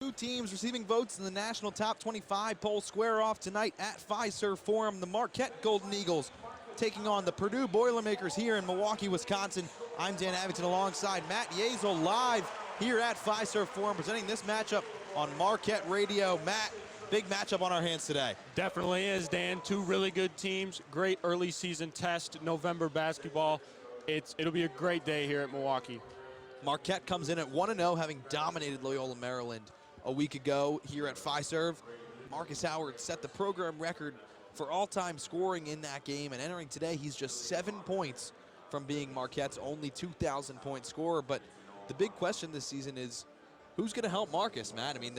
Two teams receiving votes in the national top 25 poll square off tonight at Fiserv Forum. The Marquette Golden Eagles taking on the Purdue Boilermakers here in Milwaukee, Wisconsin. I'm Dan Abington alongside Matt Yeazel live here at Fiserv Forum, presenting this matchup on Marquette Radio. Matt, big matchup on our hands today. Definitely is, Dan. Two really good teams, great early season test, November basketball. It'll be a great day here at Milwaukee. Marquette comes in at 1-0, having dominated Loyola Maryland a week ago here at Fiserv. Marcus Howard set the program record for all-time scoring in that game, and entering today, he's just 7 points from being Marquette's only 2,000-point scorer. But the big question this season is, who's going to help Marcus, Matt? I mean,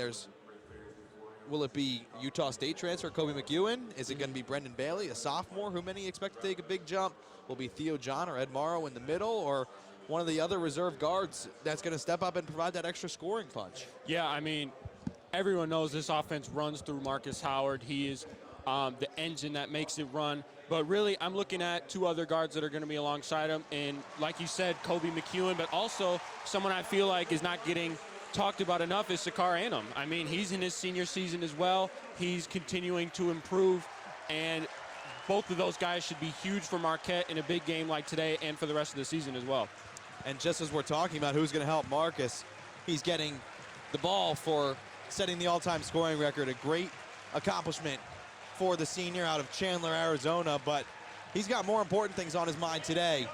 will it be Utah State transfer Kobe McEwen? Is it going to be Brendan Bailey, a sophomore, who many expect to take a big jump? Will it be Theo John or Ed Morrow in the middle, or one of the other reserve guards that's going to step up and provide that extra scoring punch? Yeah, I mean, everyone knows this offense runs through Marcus Howard. He is the engine that makes it run. But really, I'm looking at two other guards that are going to be alongside him. And like you said, Kobe McEwen, but also someone I feel like is not getting talked about enough is Sakar Annam. I mean, he's in his senior season as well. He's continuing to improve. And both of those guys should be huge for Marquette in a big game like today and for the rest of the season as well. And just as we're talking about who's going to help Marcus, he's getting the ball for setting the all-time scoring record. A great accomplishment for the senior out of Chandler, Arizona, but he's got more important things on his mind today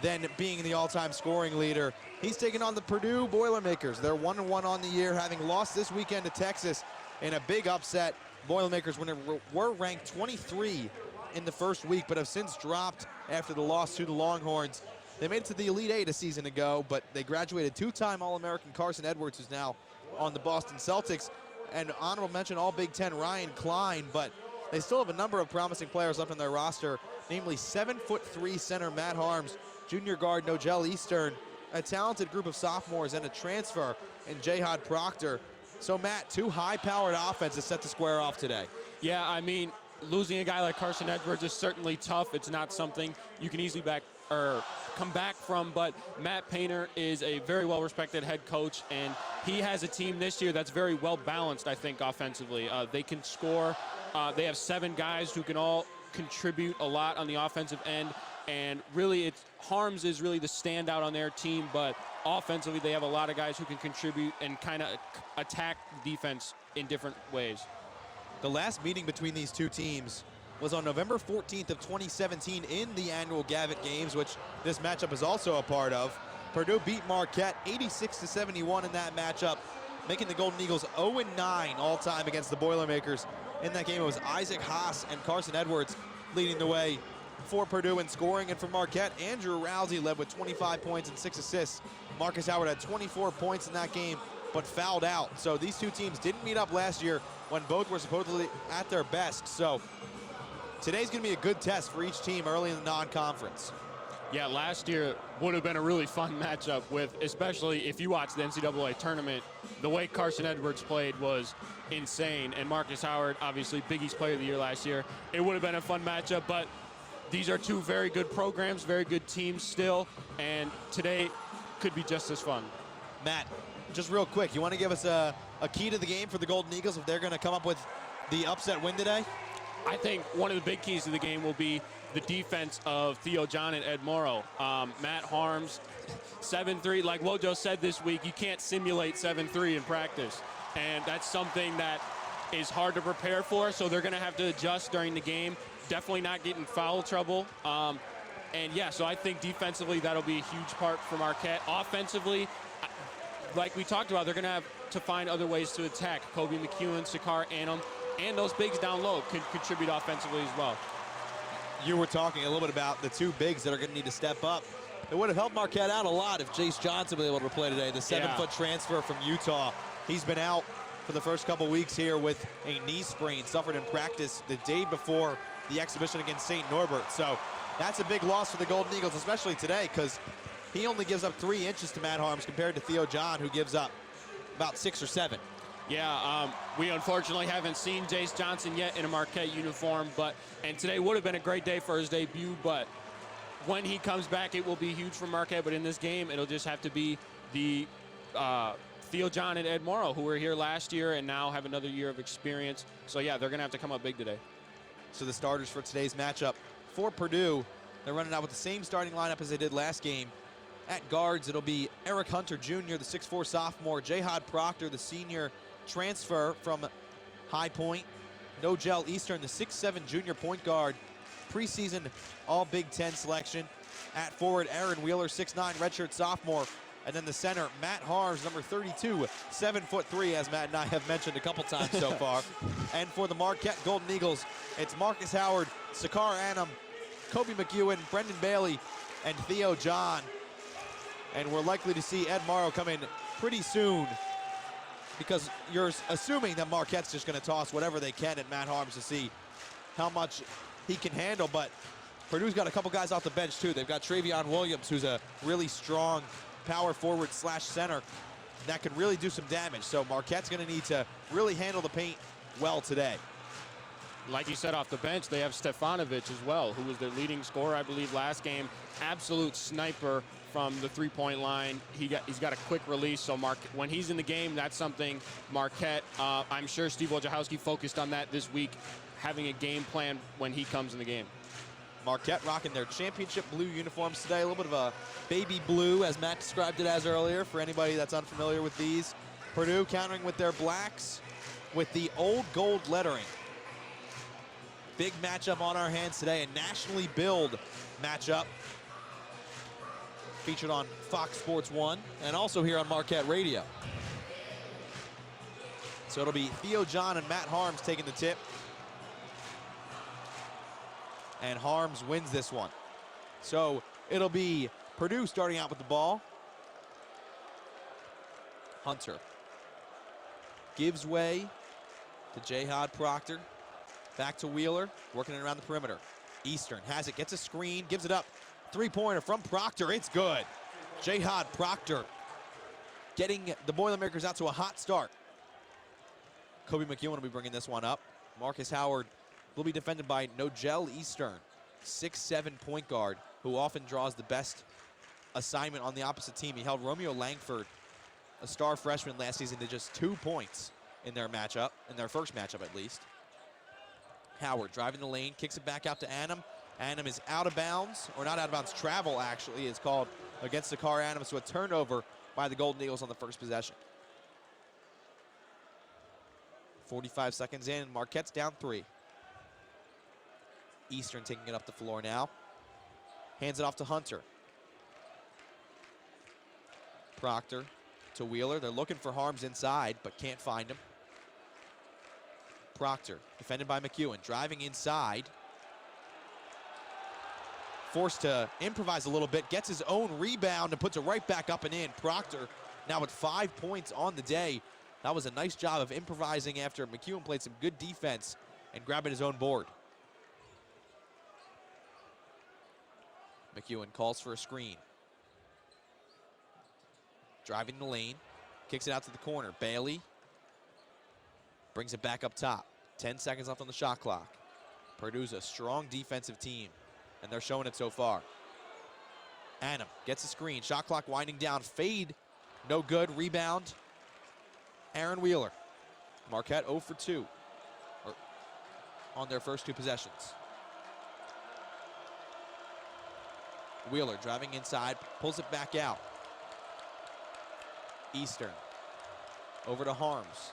than being the all-time scoring leader. He's taking on the Purdue Boilermakers. They're 1-1 on the year, having lost this weekend to Texas in a big upset. Boilermakers were ranked 23 in the first week, but have since dropped after the loss to the Longhorns. They made it to the Elite Eight a season ago, but they graduated two-time All-American Carson Edwards, who's now on the Boston Celtics, and honorable mention all Big Ten Ryan Klein, but they still have a number of promising players left on their roster, namely 7'3" center Matt Harms, junior guard Nogel Eastern, a talented group of sophomores, and a transfer in Jayhad Proctor. So Matt, two high-powered offenses set to square off today. Yeah, I mean, losing a guy like Carson Edwards is certainly tough. It's not something you can easily come back from, but Matt Painter is a very well-respected head coach, and he has a team this year that's very well-balanced, I think, offensively. They can score. They have 7 guys who can all contribute a lot on the offensive end, and really Harms is really the standout on their team, but offensively they have a lot of guys who can contribute and kind of attack defense in different ways. The last meeting between these two teams was on November 14th of 2017 in the annual Gavitt Games, which this matchup is also a part of. Purdue beat Marquette 86-71 in that matchup, making the Golden Eagles 0-9 all-time against the Boilermakers. In that game, it was Isaac Haas and Carson Edwards leading the way for Purdue in scoring, and for Marquette, Andrew Rousey led with 25 points and 6 assists. Marcus Howard had 24 points in that game, but fouled out. So these two teams didn't meet up last year when both were supposedly at their best. So today's going to be a good test for each team early in the non-conference. Yeah, last year would have been a really fun matchup with, especially if you watch the NCAA tournament, the way Carson Edwards played was insane. And Marcus Howard, obviously Big East Player of the Year last year. It would have been a fun matchup, but these are two very good programs, very good teams still, and today could be just as fun. Matt, just real quick, you want to give us a key to the game for the Golden Eagles if they're going to come up with the upset win today? I think one of the big keys to the game will be the defense of Theo John and Ed Morrow. Matt Harms, 7'3", like Wojo said this week, you can't simulate 7'3" in practice. And that's something that is hard to prepare for, so they're going to have to adjust during the game. Definitely not get in foul trouble. And yeah, so I think defensively that'll be a huge part for Marquette. Offensively, like we talked about, they're going to have to find other ways to attack. Kobe McEwen, Sakar Annam, and those bigs down low could contribute offensively as well. You were talking a little bit about the two bigs that are going to need to step up. It would have helped Marquette out a lot if Jace Johnson was able to play today, the 7-foot transfer from Utah. He's been out for the first couple weeks here with a knee sprain suffered in practice the day before the exhibition against St. Norbert. So that's a big loss for the Golden Eagles, especially today, because he only gives up 3 inches to Matt Harms compared to Theo John, who gives up about 6 or 7. Yeah, we unfortunately haven't seen Jace Johnson yet in a Marquette uniform, and today would have been a great day for his debut, but when he comes back, it will be huge for Marquette. But in this game, it'll just have to be the Theo John and Ed Morrow, who were here last year and now have another year of experience. So, yeah, they're going to have to come up big today. So the starters for today's matchup for Purdue, they're running out with the same starting lineup as they did last game. At guards, it'll be Eric Hunter Jr., the 6'4 sophomore, Jayhad Proctor, the senior transfer from High Point, Nogel Eastern, the 6'7 junior point guard, preseason all Big Ten selection. At forward, Aaron Wheeler, 6'9 redshirt sophomore. And then the center, Matt Harms, number 32, 7'3", as Matt and I have mentioned a couple times so far. And for the Marquette Golden Eagles, it's Marcus Howard, Sakar Annam, Kobe McEwen, Brendan Bailey, and Theo John. And we're likely to see Ed Morrow come in pretty soon, because you're assuming that Marquette's just going to toss whatever they can at Matt Harms to see how much he can handle. But Purdue's got a couple guys off the bench too. They've got Travion Williams, who's a really strong power forward / center that can really do some damage. So Marquette's going to need to really handle the paint well today. Like you said, off the bench, they have Stefanovic as well, who was their leading scorer, I believe, last game. Absolute sniper from the three-point line. He's got a quick release, so when he's in the game, that's something Marquette, I'm sure Steve Wojciechowski focused on that this week, having a game plan when he comes in the game. Marquette rocking their championship blue uniforms today, a little bit of a baby blue, as Matt described it as earlier, for anybody that's unfamiliar with these. Purdue countering with their blacks with the old gold lettering. Big matchup on our hands today, a nationally billed matchup featured on Fox Sports 1 and also here on Marquette Radio. So it'll be Theo John and Matt Harms taking the tip. And Harms wins this one. So it'll be Purdue starting out with the ball. Hunter gives way to Jayhad Proctor. Back to Wheeler, working it around the perimeter. Eastern has it, gets a screen, gives it up. Three-pointer from Proctor, it's good. Jayhad Proctor getting the Boilermakers out to a hot start. Kobe McEwen will be bringing this one up. Marcus Howard will be defended by Nogel Eastern, 6'7 point guard, who often draws the best assignment on the opposite team. He held Romeo Langford, a star freshman last season, to just 2 points in their matchup, in their first matchup at least. Howard driving the lane, kicks it back out to Annam. Annam is out of bounds, or not out of bounds, travel actually is called against Sakar Annam, so a turnover by the Golden Eagles on the first possession. 45 seconds in, Marquette's down 3. Eastern taking it up the floor now. Hands it off to Hunter. Proctor to Wheeler. They're looking for Harms inside, but can't find him. Proctor, defended by McEwen, driving inside. Forced to improvise a little bit, gets his own rebound and puts it right back up and in. Proctor now with 5 points on the day. That was a nice job of improvising after McEwen played some good defense and grabbing his own board. McEwen calls for a screen. Driving the lane, kicks it out to the corner. Bailey brings it back up top. 10 seconds left on the shot clock. Purdue's a strong defensive team, and they're showing it so far. Annam gets a screen. Shot clock winding down. Fade, no good. Rebound, Aaron Wheeler. Marquette 0 for 2 on their first 2 possessions. Wheeler driving inside, pulls it back out. Eastern over to Harms.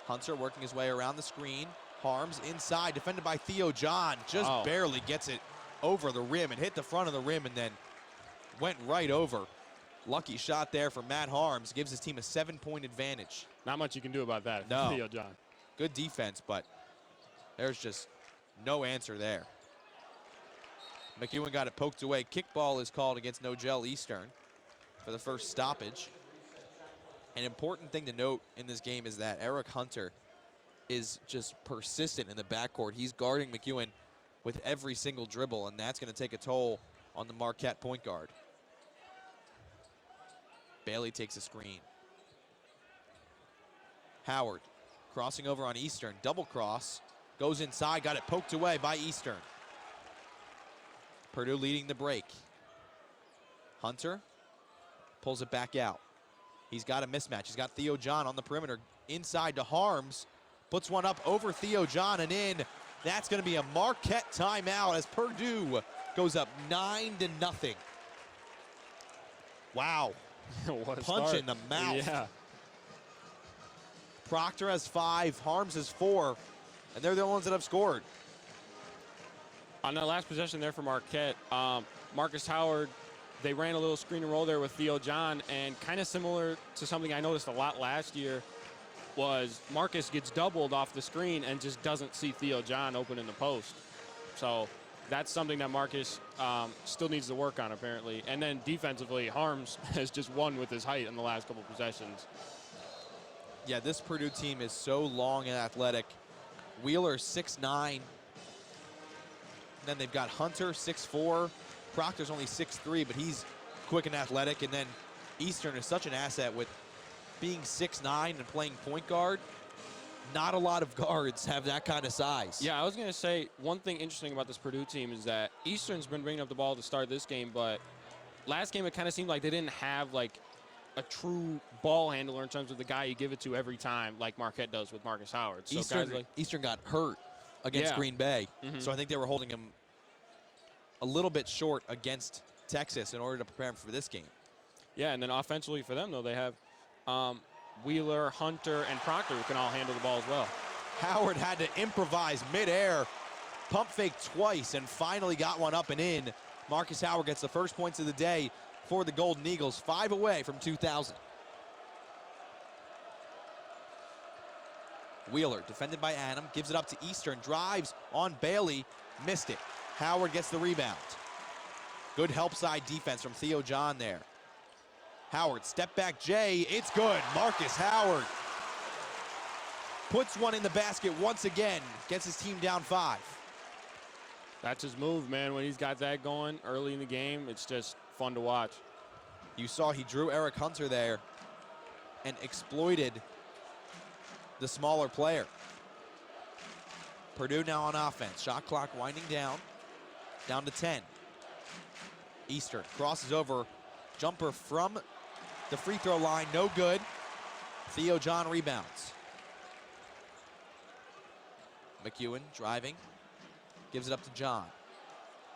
Hunter working his way around the screen. Harms inside, defended by Theo John. Just barely gets it over the rim and hit the front of the rim and then went right over. Lucky shot there for Matt Harms. Gives his team a 7-point advantage. Not much you can do about that, no. Theo John. Good defense, but there's just no answer there. McEwen got it poked away. Kickball is called against Nogel Eastern for the first stoppage. An important thing to note in this game is that Eric Hunter is just persistent in the backcourt. He's guarding McEwen with every single dribble, and that's going to take a toll on the Marquette point guard. Bailey takes a screen. Howard crossing over on Eastern. Double cross. Goes inside. Got it poked away by Eastern. Purdue leading the break. Hunter pulls it back out. He's got a mismatch. He's got Theo John on the perimeter. Inside to Harms. Puts one up over Theo John and in. That's going to be a Marquette timeout as Purdue goes up 9-0. Wow. What a Punch start. in the mouth. Yeah. Proctor has 5, Harms has 4, and they're the only ones that have scored. On that last possession there for Marquette, Marcus Howard, they ran a little screen and roll there with Theo John, and kind of similar to something I noticed a lot last year was Marcus gets doubled off the screen and just doesn't see Theo John open in the post. So that's something that Marcus still needs to work on, apparently. And then defensively, Harms has just won with his height in the last couple possessions. Yeah, this Purdue team is so long and athletic. Wheeler 6'9". And then they've got Hunter 6'4". Proctor's only 6'3", but he's quick and athletic. And then Eastern is such an asset with being 6'9" and playing point guard. Not a lot of guards have that kind of size. Yeah, I was going to say, one thing interesting about this Purdue team is that Eastern's been bringing up the ball to start this game, but last game it kind of seemed like they didn't have like a true ball handler in terms of the guy you give it to every time, like Marquette does with Marcus Howard. So Eastern got hurt against Green Bay, so I think they were holding him a little bit short against Texas in order to prepare him for this game. Yeah, and then offensively for them, though, they have Wheeler, Hunter, and Proctor who can all handle the ball as well. Howard had to improvise midair, pump fake twice, and finally got one up and in. Marcus Howard gets the first points of the day for the Golden Eagles, 5 away from 2,000. Wheeler, defended by Adam, gives it up to Eastern, drives on Bailey, missed it. Howard gets the rebound. Good help side defense from Theo John there. Howard, step back Jay, it's good. Marcus Howard puts one in the basket once again, gets his team down 5. That's his move, man. When he's got that going early in the game, it's just fun to watch. You saw he drew Eric Hunter there and exploited the smaller player. Purdue now on offense. Shot clock winding down to 10. Eastern crosses over, jumper from the free throw line, no good. Theo John rebounds. McEwen driving, gives it up to John.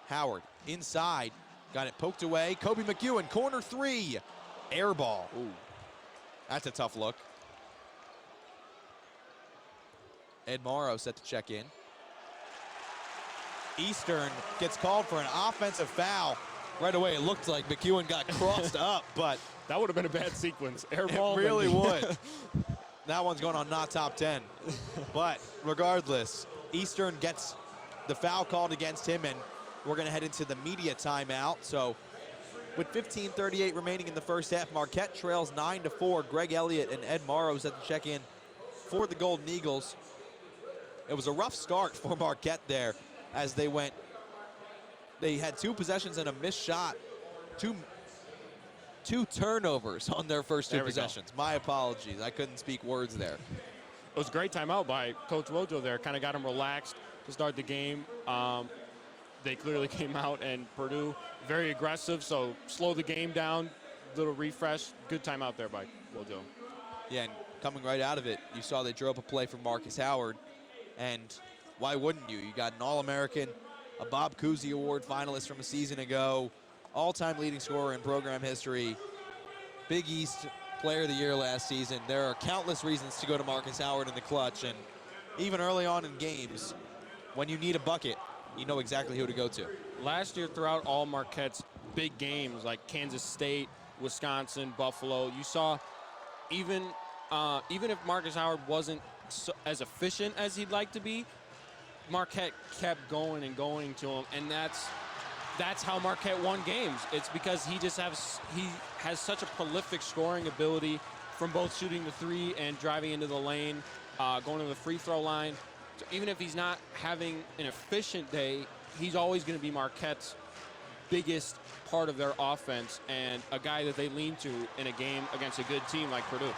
Howard inside, got it poked away. Kobe McEwen, corner 3, air ball. Ooh, that's a tough look. Ed Morrow set to check in. Eastern gets called for an offensive foul. Right away, it looked like McEwen got crossed up, but that would have been a bad sequence. Air ball. It really would. That one's going on not top 10. But regardless, Eastern gets the foul called against him, and we're going to head into the media timeout. So with 15:38 remaining in the first half, Marquette trails 9-4. Greg Elliott and Ed Morrow set to check in for the Golden Eagles. It was a rough start for Marquette there as they went. They had 2 possessions and a missed shot. Two turnovers on their first 2 possessions. My apologies. I couldn't speak words there. It was a great timeout by Coach Wojo there. Kind of got him relaxed to start the game. They clearly came out, and Purdue very aggressive, so slow the game down, little refresh. Good timeout there by Wojo. Yeah, and coming right out of it, you saw they drew up a play from Marcus Howard, and why wouldn't you? You got an All-American, a Bob Cousy Award finalist from a season ago, all-time leading scorer in program history, Big East Player of the Year last season. There are countless reasons to go to Marcus Howard in the clutch, and even early on in games, when you need a bucket, you know exactly who to go to. Last year, throughout all Marquette's big games, like Kansas State, Wisconsin, Buffalo, you saw even if Marcus Howard wasn't as efficient as he'd like to be, Marquette kept going and going to him, and that's how Marquette won games. It's because he has such a prolific scoring ability from both shooting the 3 and driving into the lane, going to the free throw line. So even if he's not having an efficient day, he's always going to be Marquette's biggest part of their offense and a guy that they lean to in a game against a good team like Purdue.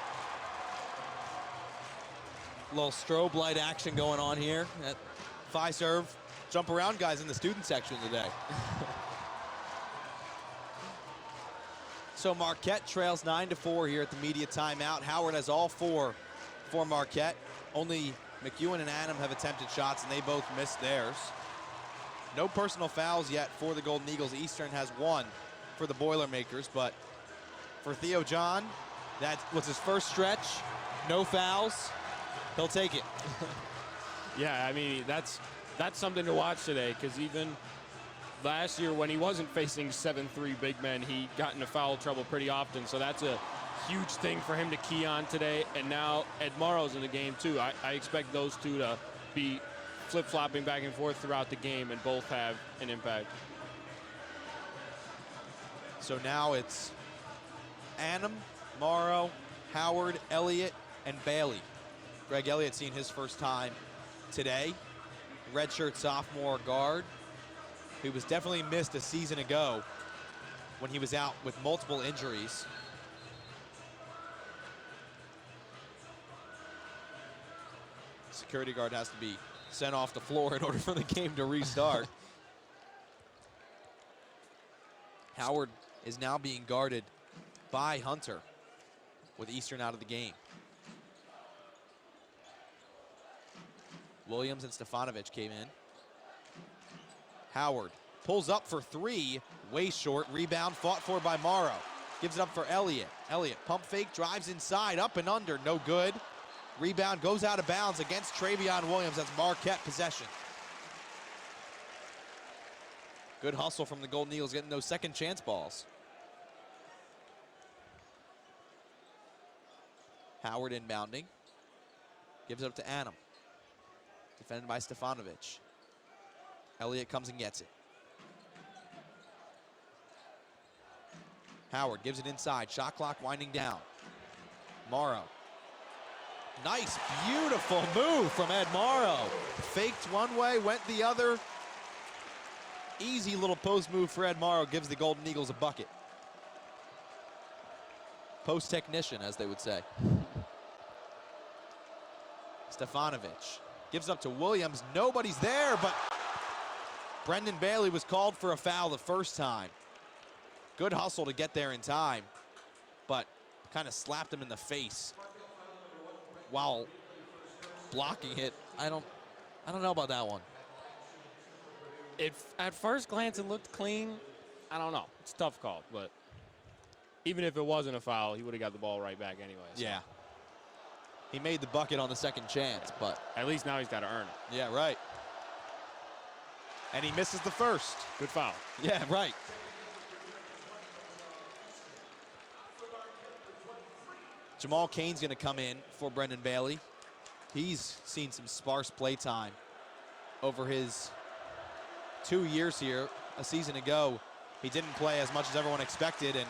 A little strobe light action going on here at Fiserv. Jump around guys in the student section today. So Marquette trails 9-4 here at the media timeout. Howard has all 4 for Marquette. Only McEwen and Adam have attempted shots, and they both missed theirs. No personal fouls yet for the Golden Eagles. Eastern has 1 for the Boilermakers, but for Theo John, that was his first stretch. No fouls. He'll take it. Yeah, I mean, that's something to watch today, because even last year when he wasn't facing 7-3 big men, he got into foul trouble pretty often, so that's a huge thing for him to key on today. And now Ed Morrow's in the game too. I expect those two to be flip-flopping back and forth throughout the game, and both have an impact. So now it's Annam, Morrow, Howard, Elliott, and Bailey. Greg Elliott seeing his first time today. Redshirt sophomore guard, who was definitely missed a season ago when he was out with multiple injuries. Security guard has to be sent off the floor in order for the game to restart. Howard is now being guarded by Hunter with Eastern out of the game. Williams and Stefanovic came in. Howard pulls up for 3, way short. Rebound fought for by Morrow. Gives it up for Elliott. Elliott pump fake, drives inside, up and under, no good. Rebound goes out of bounds against Travion Williams. That's Marquette possession. Good hustle from the Golden Eagles, getting those second chance balls. Howard inbounding. Gives it up to Annam. Defended by Stefanovic. Elliott comes and gets it. Howard gives it inside. Shot clock winding down. Morrow. Nice, beautiful move from Ed Morrow. Faked one way, went the other. Easy little post move for Ed Morrow. Gives the Golden Eagles a bucket. Post technician, as they would say. Stefanovic gives up to Williams. Nobody's there, but Brendan Bailey was called for a foul the first time. Good hustle to get there in time, but kind of slapped him in the face while blocking it. I don't know about that one. At first glance it looked clean. I don't know. It's a tough call, but even if it wasn't a foul, he would have got the ball right back anyway. So. Yeah. He made the bucket on the second chance, but at least now he's got to earn it. Yeah, right. And he misses the first. Good foul. Yeah, right. Jamal Cain's going to come in for Brendan Bailey. He's seen some sparse play time over his 2 years here. A season ago, he didn't play as much as everyone expected, and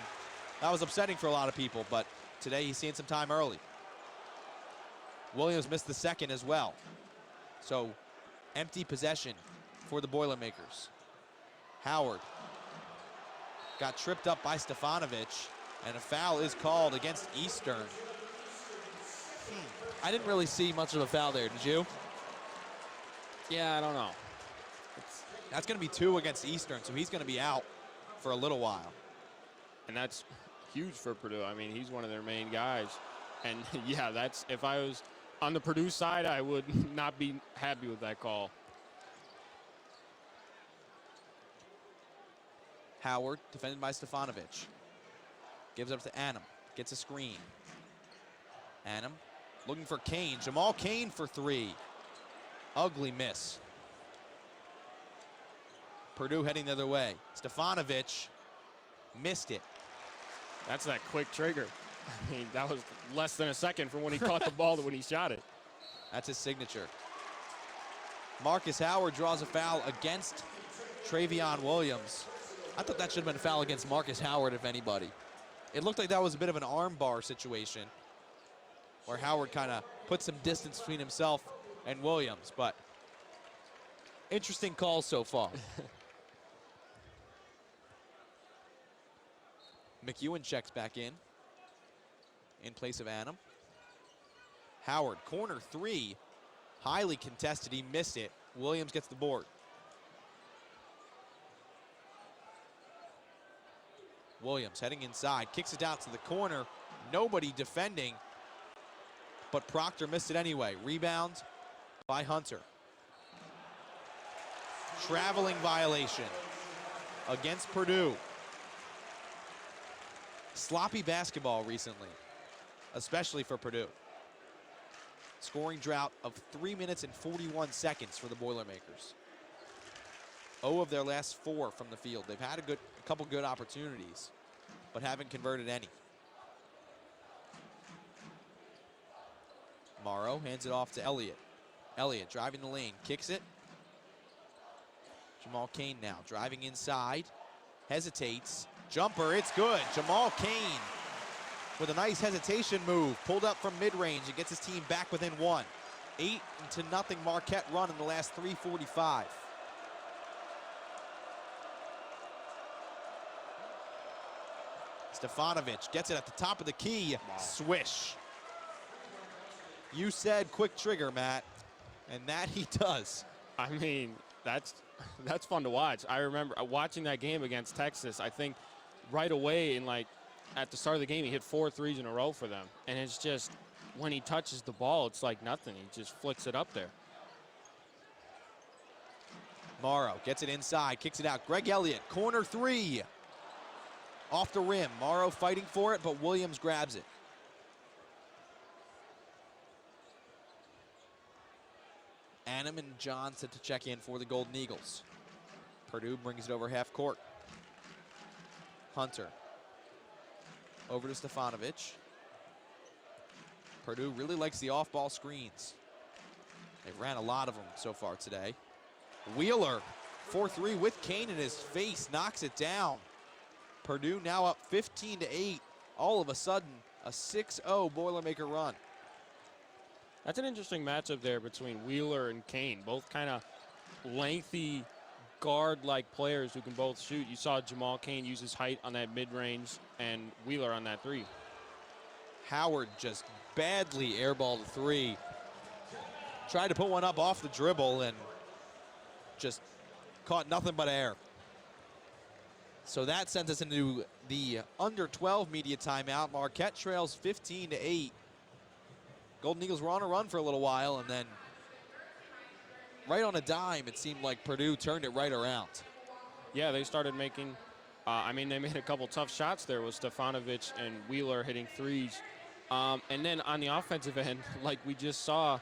that was upsetting for a lot of people, but today he's seeing some time early. Williams missed the second as well. So, empty possession for the Boilermakers. Howard got tripped up by Stefanovic, and a foul is called against Eastern. I didn't really see much of a foul there, did you? Yeah, I don't know. That's going to be 2 against Eastern, so he's going to be out for a little while. And that's huge for Purdue. I mean, he's one of their main guys. And yeah, that's, if I was on the Purdue side, I would not be happy with that call. Howard, defended by Stefanovic. Gives up to Annam. Gets a screen. Annam looking for Cain. Jamal Cain for 3. Ugly miss. Purdue heading the other way. Stefanovic missed it. That's that quick trigger. I mean, that was less than a second from when he caught the ball to when he shot it. That's his signature. Marcus Howard draws a foul against Travion Williams. I thought that should have been a foul against Marcus Howard, if anybody. It looked like that was a bit of an arm bar situation where Howard kind of put some distance between himself and Williams, but interesting call so far. McEwen checks back in place of Annam. Howard, corner 3, highly contested. He missed it. Williams gets the board. Williams heading inside, kicks it out to the corner. Nobody defending, but Proctor missed it anyway. Rebound by Hunter. Traveling violation against Purdue. Sloppy basketball recently, especially for Purdue. Scoring drought of 3 minutes and 41 seconds for the Boilermakers. 0 of their last 4 from the field. They've had a couple good opportunities, but haven't converted any. Morrow hands it off to Elliott. Elliott driving the lane, kicks it. Jamal Cain now driving inside, hesitates, jumper, it's good. Jamal Cain with a nice hesitation move, pulled up from mid-range and gets his team back within 1. 8-0 Marquette run in the last 3:45. Stefanovic gets it at the top of the key, swish. You said quick trigger, Matt, and that he does. I mean, that's fun to watch. I remember watching that game against Texas. I think right away at the start of the game, he hit 4 threes in a row for them. And it's just, when he touches the ball, it's like nothing. He just flicks it up there. Morrow gets it inside, kicks it out. Greg Elliott, corner 3. Off the rim, Morrow fighting for it, but Williams grabs it. Annam and John set to check in for the Golden Eagles. Purdue brings it over half court. Hunter. Over to Stefanovic. Purdue really likes the off-ball screens. They ran a lot of them so far today. Wheeler, 4-3 with Cain in his face, knocks it down. Purdue now up 15-8. All of a sudden, a 6-0 Boilermaker run. That's an interesting matchup there between Wheeler and Cain. Both kind of lengthy guard-like players who can both shoot. You saw Jamal Cain use his height on that mid-range and Wheeler on that 3. Howard just badly airballed a 3. Tried to put one up off the dribble and just caught nothing but air. So that sends us into the under 12 media timeout. Marquette trails 15-8. Golden Eagles were on a run for a little while, and then right on a dime, it seemed like Purdue turned it right around. Yeah, they started making, they made a couple tough shots there with Stefanovic and Wheeler hitting 3s. And then on the offensive end, like we just saw,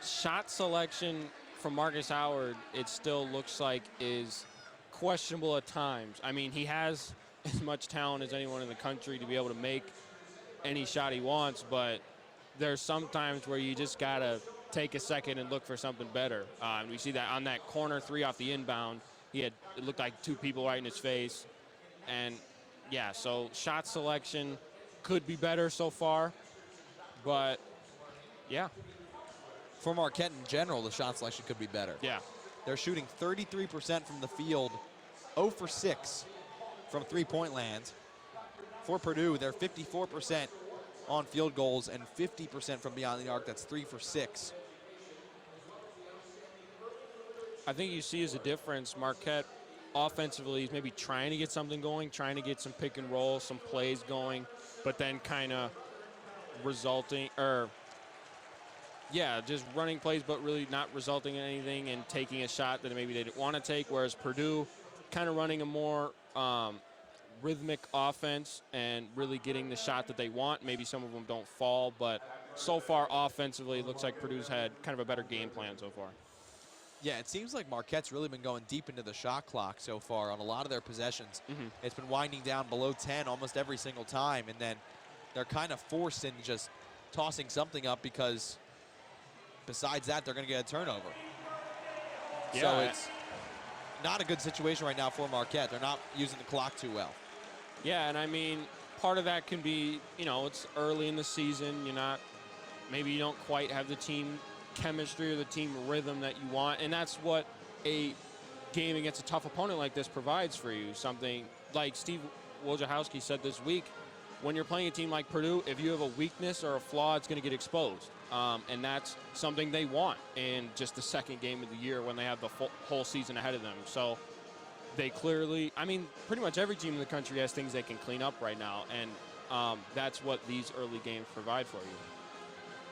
shot selection from Marcus Howard, it still looks like is questionable at times. I mean, he has as much talent as anyone in the country to be able to make any shot he wants, but there's some times where you just gotta take a second and look for something better. We see that on that corner 3 off the inbound. It looked like 2 people right in his face. And yeah, so shot selection could be better so far, but yeah. For Marquette in general, the shot selection could be better. Yeah. They're shooting 33% from the field, 0 for 6 from three-point land. For Purdue, they're 54% on field goals and 50% from beyond the arc. That's 3 for 6. I think you see as a difference, Marquette offensively is maybe trying to get something going, trying to get some pick and roll, some plays going, but then kind of just running plays but really not resulting in anything and taking a shot that maybe they didn't want to take, whereas Purdue kind of running a more rhythmic offense and really getting the shot that they want. Maybe some of them don't fall, but so far offensively, it looks like Purdue's had kind of a better game plan so far. Yeah, it seems like Marquette's really been going deep into the shot clock so far on a lot of their possessions. It's been winding down below 10 almost every single time, and then they're kind of forced into just tossing something up because besides that, they're going to get a turnover. Yeah. So it's not a good situation right now for Marquette. They're not using the clock too well. Yeah, and I mean, part of that can be, it's early in the season. Maybe you don't quite have the team chemistry or the team rhythm that you want, and that's what a game against a tough opponent like this provides for you. Something like Steve Wojciechowski said this week, when you're playing a team like Purdue, if you have a weakness or a flaw, it's going to get exposed. And that's something they want in just the second game of the year when they have the whole season ahead of them. So they clearly, I mean, pretty much every team in the country has things they can clean up right now, and that's what these early games provide for you.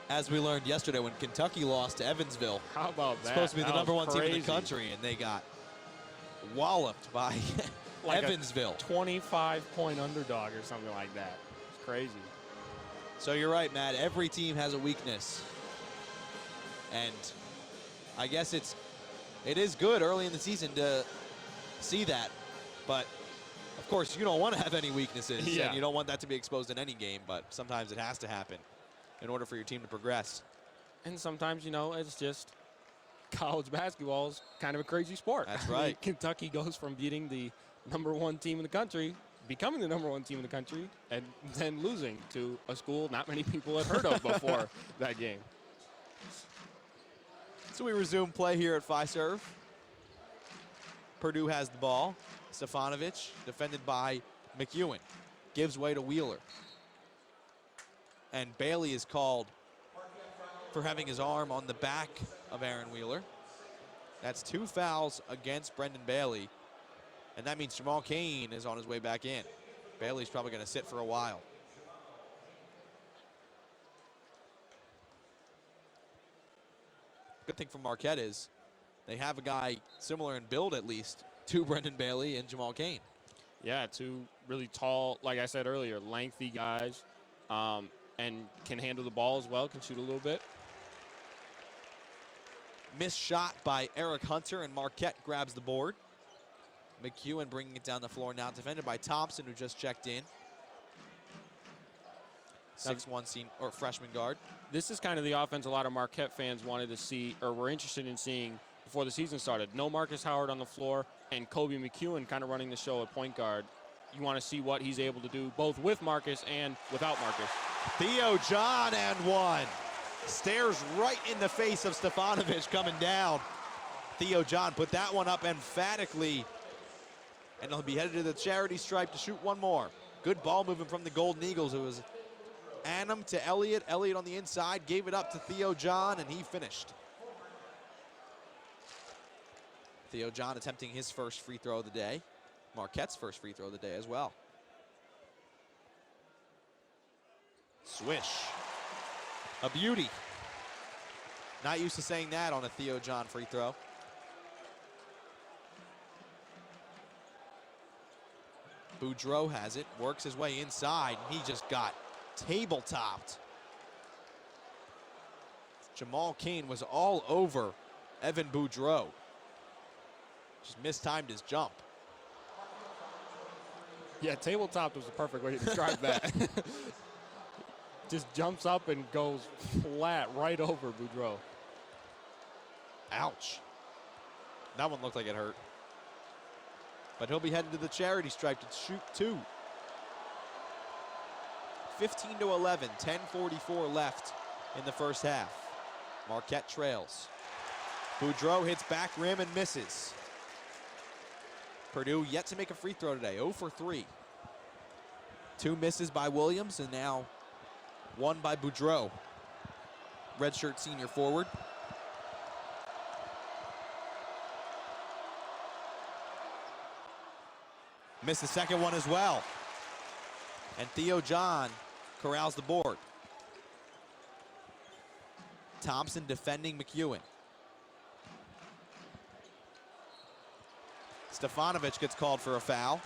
As we learned yesterday when Kentucky lost to Evansville. How about that? Supposed to be the That was #1 team in the crazy. country, and they got walloped by Like Evansville. 25-point underdog or something like that. It's crazy. So you're right, Matt. Every team has a weakness. And I guess it is good early in the season to see that. But, of course, you don't want to have any weaknesses. Yeah. And you don't want that to be exposed in any game. But sometimes it has to happen in order for your team to progress. And sometimes, you know, it's just college basketball is kind of a crazy sport. That's I mean, right. Kentucky goes from beating the #1 team in the country, becoming the #1 team in the country, and then losing to a school not many people had heard of before that game. So we resume play here at Fiserv. Purdue has the ball. Stefanovic, defended by McEwen, gives way to Wheeler. And Bailey is called for having his arm on the back of Aaron Wheeler. That's 2 fouls against Brendan Bailey. And that means Jamal Cain is on his way back in. Bailey's probably going to sit for a while. Good thing for Marquette is they have a guy similar in build, at least, to Brendan Bailey and Jamal Cain. Yeah, 2 really tall, like I said earlier, lengthy guys, and can handle the ball as well, can shoot a little bit. Missed shot by Eric Hunter, and Marquette grabs the board. McEwen bringing it down the floor now, defended by Thompson, who just checked in. 6'1" freshman guard. This is kind of the offense a lot of Marquette fans wanted to see, or were interested in seeing before the season started. No Marcus Howard on the floor, and Kobe McEwen kind of running the show at point guard. You want to see what he's able to do, both with Marcus and without Marcus. Theo John and one. Stares right in the face of Stefanovic coming down. Theo John put that one up emphatically. And he'll be headed to the charity stripe to shoot one more. Good ball movement from the Golden Eagles. It was Annam to Elliott. Elliott on the inside, gave it up to Theo John, and he finished. Theo John attempting his first free throw of the day. Marquette's first free throw of the day as well. Swish. A beauty. Not used to saying that on a Theo John free throw. Boudreau has it, works his way inside, and he just got table-topped. Jamal Cain was all over Evan Boudreau. Just mistimed his jump. Yeah, tabletop was the perfect way to describe that. Just jumps up and goes flat right over Boudreau. Ouch. That one looked like it hurt. But he'll be headed to the charity stripe to shoot two. 15-11, 10:44 left in the first half. Marquette trails. Boudreau hits back rim and misses. Purdue yet to make a free throw today, 0 for 3. 2 misses by Williams and now 1 by Boudreau. Redshirt senior forward. Missed the second one as well. And Theo John corrals the board. Thompson defending McEwen. Stefanovic gets called for a foul.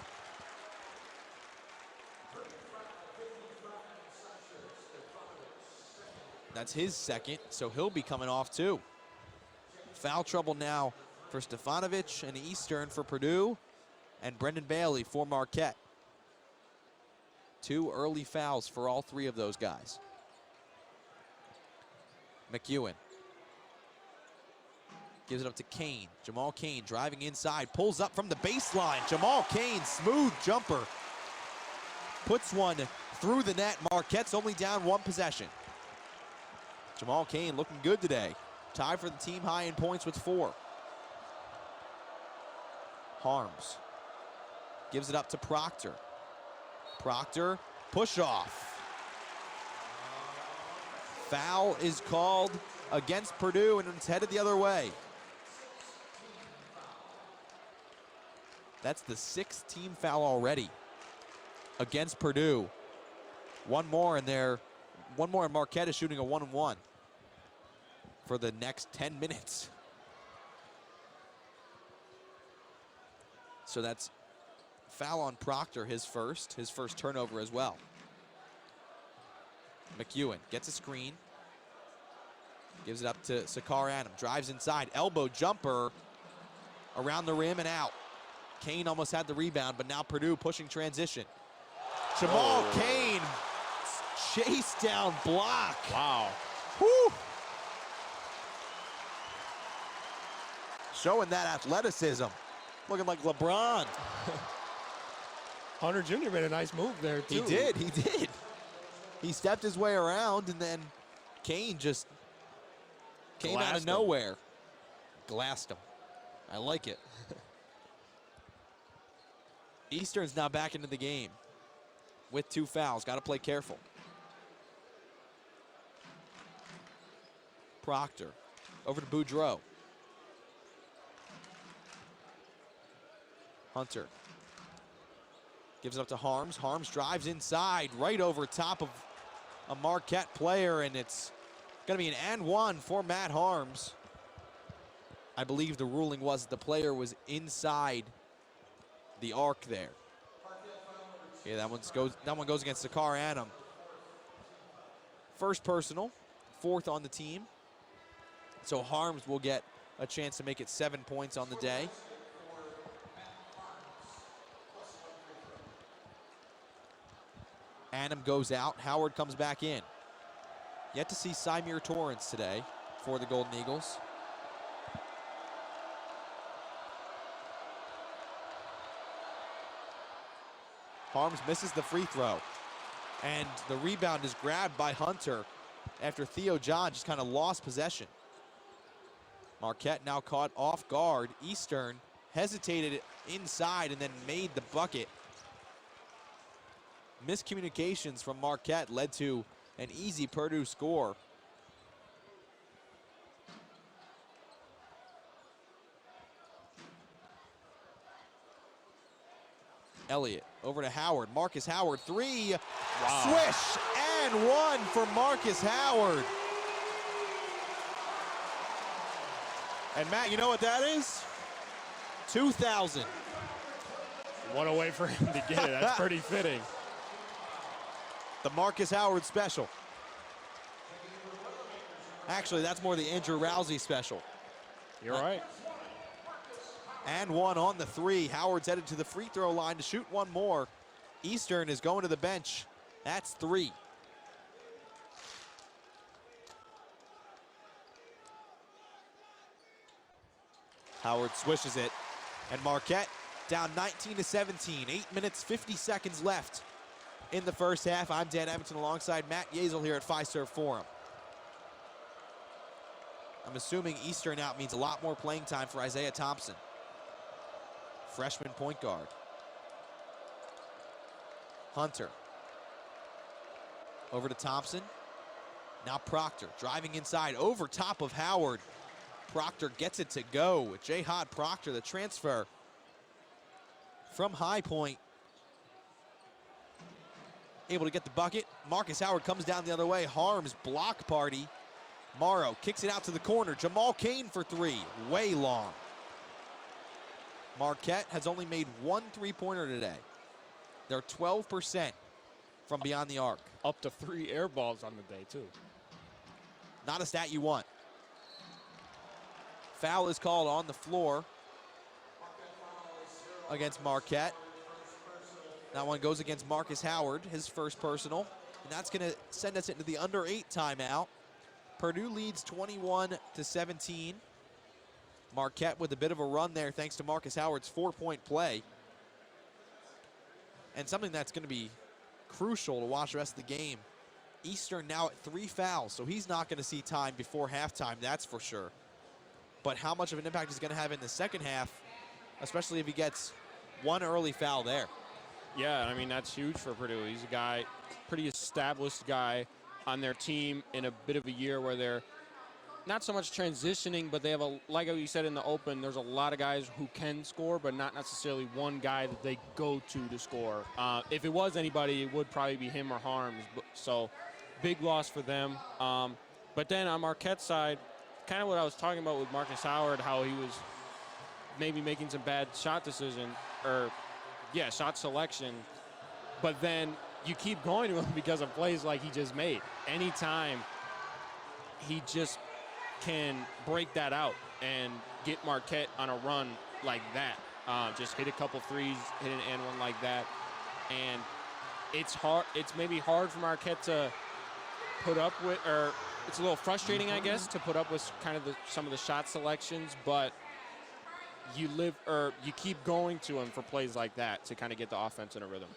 That's his second, so he'll be coming off too. Foul trouble now for Stefanovic and Eastern for Purdue, and Brendan Bailey for Marquette. 2 early fouls for all 3 of those guys. McEwen gives it up to Cain. Jamal Cain driving inside, pulls up from the baseline. Jamal Cain, smooth jumper. Puts one through the net. Marquette's only down 1 possession. Jamal Cain looking good today. Tied for the team high in points with 4. Harms gives it up to Proctor. Proctor, push off. Foul is called against Purdue, and it's headed the other way. That's the 6th team foul already against Purdue. One more, and Marquette is shooting a 1-and-1 for the next 10 minutes. So that's foul on Proctor, his first turnover as well. McEwen gets a screen, gives it up to Sakar Adam, drives inside, elbow jumper around the rim and out. Kane almost had the rebound, but now Purdue pushing transition. Jamal Kane, chase down block. Wow. Whew. Showing that athleticism. Looking like LeBron. Hunter Jr. made a nice move there, too. He did. He stepped his way around, and then Kane just came out of nowhere. Glassed him. I like it. Eastern's now back into the game with 2 fouls. Got to play careful. Proctor over to Boudreau. Hunter gives it up to Harms. Harms drives inside, right over top of a Marquette player, and it's going to be an and one for Matt Harms. I believe the ruling was that the player was inside the arc there. Yeah, that one goes against Sakar Adam. First personal, 4th on the team. So Harms will get a chance to make it 7 points on the day. Adam goes out. Howard comes back in. Yet to see Symir Torrance today for the Golden Eagles. Harms misses the free throw. And the rebound is grabbed by Hunter after Theo John just kind of lost possession. Marquette now caught off guard. Eastern hesitated inside and then made the bucket. Miscommunications from Marquette led to an easy Purdue score. Elliott over to Howard. Marcus Howard, 3. Wow. Swish and 1 for Marcus Howard. And Matt, you know what that is? 2,000. One away for him to get it. That's pretty fitting. The Marcus Howard special. Actually, that's more the Andrew Rousey special. You're right. And 1 on the 3. Howard's headed to the free throw line to shoot 1 more. Eastern is going to the bench. That's 3. Howard swishes it. And Marquette down 19-17. 8 minutes, 50 seconds left in the first half. I'm Dan Edmonton alongside Matt Yeazel here at Fiserv Forum. I'm assuming Eastern out means a lot more playing time for Isaiah Thompson. Freshman point guard. Hunter. Over to Thompson. Now Proctor driving inside over top of Howard. Proctor gets it to go. Jayhad Proctor, the transfer from High Point. Able to get the bucket. Marcus Howard comes down the other way. Harms block party. Morrow kicks it out to the corner. Jamal Kane for 3. Way long. Marquette has only made 1 3-pointer today. They're 12% from beyond the arc. Up to 3 air balls on the day, too. Not a stat you want. Foul is called on the floor against Marquette. That one goes against Marcus Howard, his first personal. And that's going to send us into the under 8 timeout. Purdue leads 21-17. Marquette with a bit of a run there thanks to Marcus Howard's 4-point play. And something that's going to be crucial to watch the rest of the game. Eastern now at 3 fouls, so he's not going to see time before halftime, that's for sure. But how much of an impact he's going to have in the second half, especially if he gets 1 early foul there. Yeah, I mean, that's huge for Purdue. He's a guy, pretty established guy on their team in a bit of a year where they're not so much transitioning, but they have like you said in the open, there's a lot of guys who can score, but not necessarily one guy that they go to score. If it was anybody, it would probably be him or Harms. So big loss for them. But then on Marquette's side, kind of what I was talking about with Marcus Howard, how he was maybe making some bad shot decision shot selection. But then you keep going to him because of plays like he just made. Anytime he just can break that out and get Marquette on a run like that. Just hit a couple threes, hit an and one like that. And it's hard. It's maybe hard for Marquette to put up with, or it's a little frustrating, I guess, to put up with kind of some of the shot selections, but you keep going to him for plays like that to kind of get the offense in a rhythm.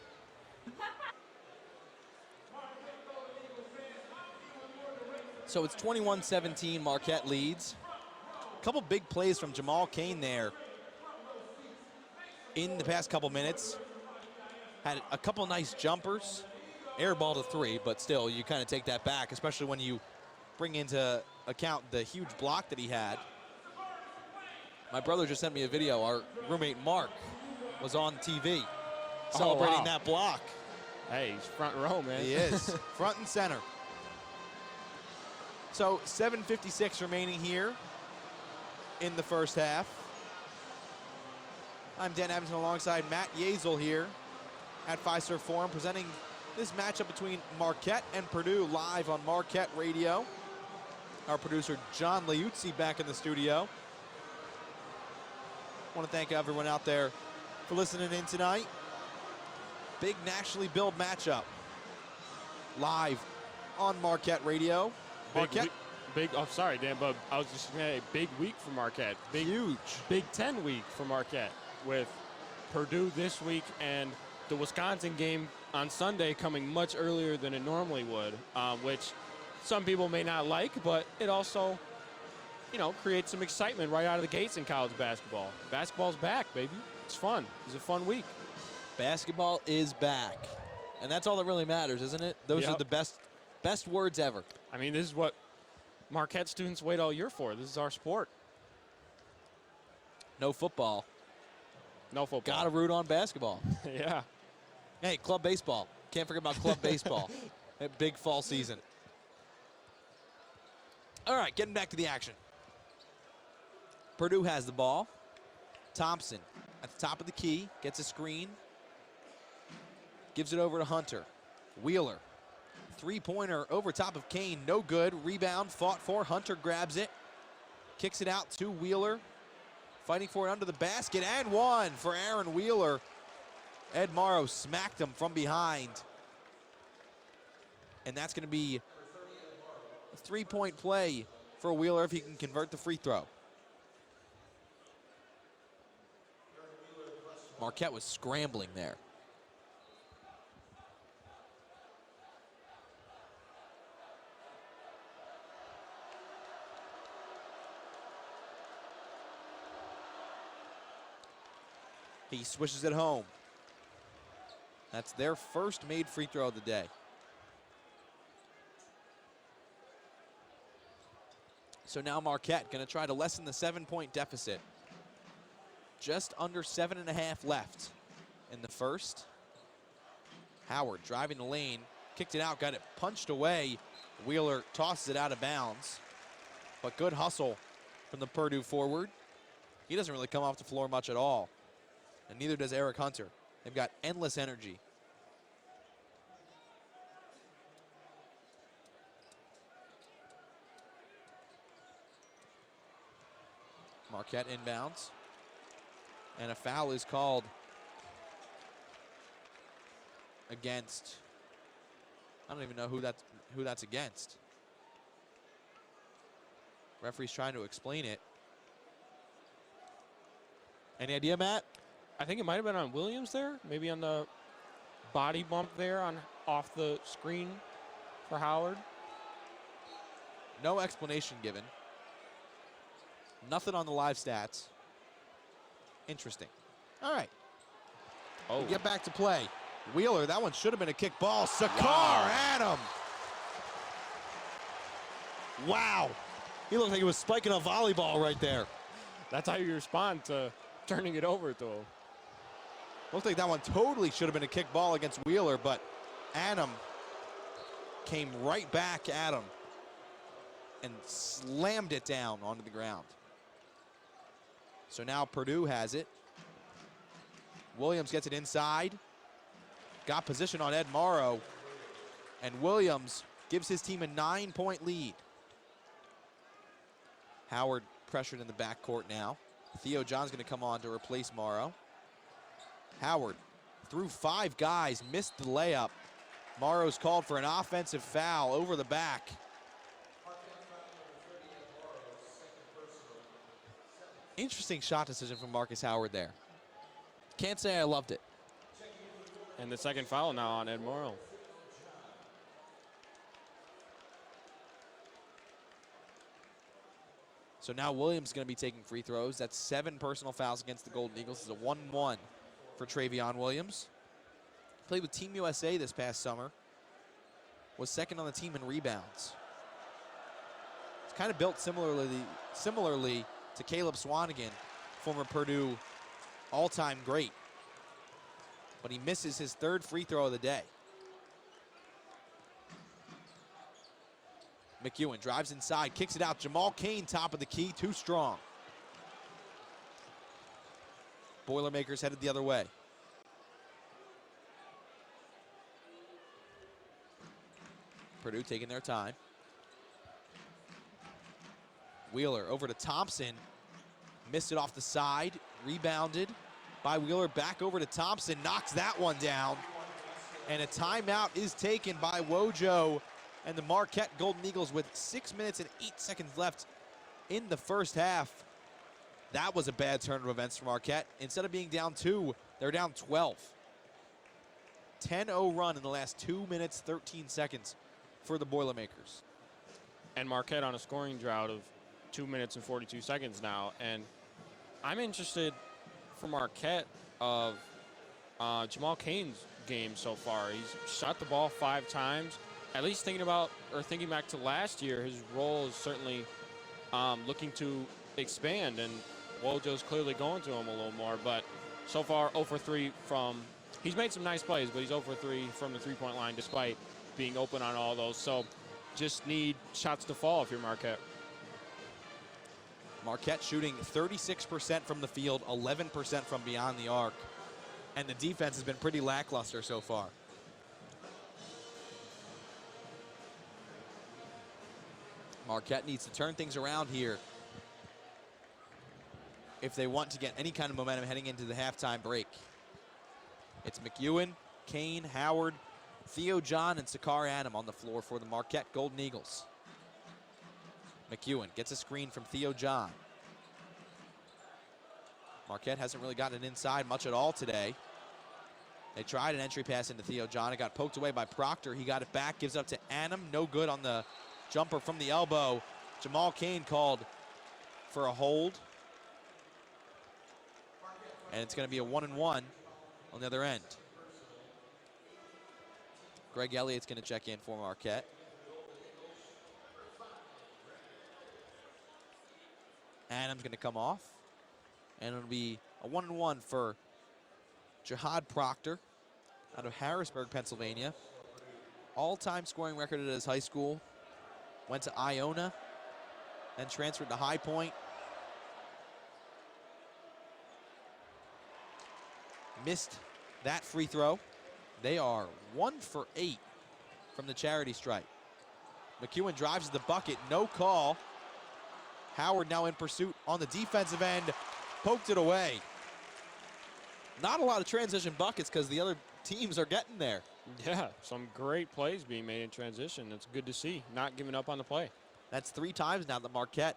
So it's 21-17, Marquette leads. A couple big plays from Jamal Cain there in the past couple minutes. Had a couple nice jumpers. Airball to three, but still, you kind of take that back, especially when you bring into account the huge block that he had. My brother just sent me a video. Our roommate Mark was on TV celebrating that block. Hey, he's front row, man. He is, front and center. So 7:56 remaining here in the first half. I'm Dan Evans alongside Matt Yeazel here at Fiserv Forum, presenting this matchup between Marquette and Purdue live on Marquette Radio. Our producer John Liuzzi back in the studio. I want to thank everyone out there for listening in tonight. Big nationally billed matchup live on Marquette Radio. Marquette. Sorry, Dan, but I was just going to say, big week for Marquette. Huge. Big Ten week for Marquette with Purdue this week and the Wisconsin game on Sunday coming much earlier than it normally would, which some people may not like, but it also, creates some excitement right out of the gates in college basketball. Basketball's back, baby. It's fun. It's a fun week. Basketball is back. And that's all that really matters, isn't it? Those are the best words ever. I mean, this is what Marquette students wait all year for. This is our sport. No football. No football. Gotta root on basketball. Yeah. Hey, club baseball. Can't forget about club baseball. Big fall season. All right, getting back to the action. Purdue has the ball. Thompson at the top of the key, gets a screen. Gives it over to Hunter. Wheeler. Three-pointer over top of Cain, no good. Rebound, fought for. Hunter grabs it. Kicks it out to Wheeler. Fighting for it under the basket, and one for Aaron Wheeler. Ed Morrow smacked him from behind. And that's going to be a three-point play for Wheeler if he can convert the free throw. Marquette was scrambling there. He swishes it home. That's their first made free throw of the day. So now Marquette going to try to lessen the 7-point deficit. Just under 7.5 left in the first. Howard driving the lane, kicked it out, got it punched away. Wheeler tosses it out of bounds. But good hustle from the Purdue forward. He doesn't really come off the floor much at all. And neither does Eric Hunter. They've got endless energy. Marquette inbounds. And a foul is called against. I don't even know who that's against. Referee's trying to explain it. Any idea, Matt? I think it might have been on Williams there, maybe on the body bump there off the screen for Howard. No explanation given. Nothing on the live stats. Interesting. All right. Oh. We get back to play. Wheeler, that one should have been a kick ball. Sakar Wow. at him. Wow. He looked like he was spiking a volleyball right there. That's how you respond to turning it over to him. Looked like that one totally should have been a kick ball against Wheeler, but Adam came right back at him and slammed it down onto the ground. So now Purdue has it. Williams gets it inside. Got position on Ed Morrow. And Williams gives his team a 9-point lead. Howard pressured in the backcourt now. Theo John's going to come on to replace Morrow. Howard through 5 guys, missed the layup. Morrow's called for an offensive foul over the back. Interesting shot decision from Marcus Howard there. Can't say I loved it. And the second foul now on Ed Morrow. So now Williams is going to be taking free throws. That's 7 personal fouls against the Golden Eagles. It's a 1-1 for Travion Williams. Played with Team USA this past summer. Was second on the team in rebounds. It's kind of built similarly to Caleb Swanigan, former Purdue all-time great. But he misses his 3rd free throw of the day. McEwen drives inside, kicks it out. Jamal Cain, top of the key, too strong. Boilermakers headed the other way. Purdue taking their time. Wheeler over to Thompson. Missed it off the side, rebounded by Wheeler, back over to Thompson, knocks that one down. And a timeout is taken by Wojo and the Marquette Golden Eagles with 6 minutes and 8 seconds left in the first half. That was a bad turn of events for Marquette. Instead of being down 2, they're down 12. 10-0 run in the last 2 minutes, 13 seconds for the Boilermakers. And Marquette on a scoring drought of 2 minutes and 42 seconds now. And I'm interested for Marquette of Jamal Cain's game so far. He's shot the ball 5 times. At least thinking back to last year, his role is certainly looking to expand, and Wojo's clearly going to him a little more. But so far, 0 for 3 from. He's made some nice plays, but he's 0 for 3 from the 3-point line, despite being open on all those. So just need shots to fall if you're Marquette. Marquette shooting 36% from the field, 11% from beyond the arc. And the defense has been pretty lackluster so far. Marquette needs to turn things around here if they want to get any kind of momentum heading into the halftime break. It's McEwen, Cain, Howard, Theo John, and Sakar Adam on the floor for the Marquette Golden Eagles. McEwen gets a screen from Theo John. Marquette hasn't really gotten it inside much at all today. They tried an entry pass into Theo John. It got poked away by Proctor. He got it back, gives up to Adam. No good on the jumper from the elbow. Jamal Cain called for a hold. And it's going to be a 1-and-1 on the other end. Greg Elliott's going to check in for Marquette. Adam's going to come off. And it'll be a 1-and-1 for Jihad Proctor out of Harrisburg, Pennsylvania. All-time scoring record at his high school. Went to Iona, then transferred to High Point. Missed that free throw. They are 1 for 8 from the charity stripe. McEwen drives to the bucket, no call. Howard now in pursuit on the defensive end, poked it away. Not a lot of transition buckets because the other teams are getting there. Yeah, some great plays being made in transition. It's good to see, not giving up on the play. That's 3 times now that Marquette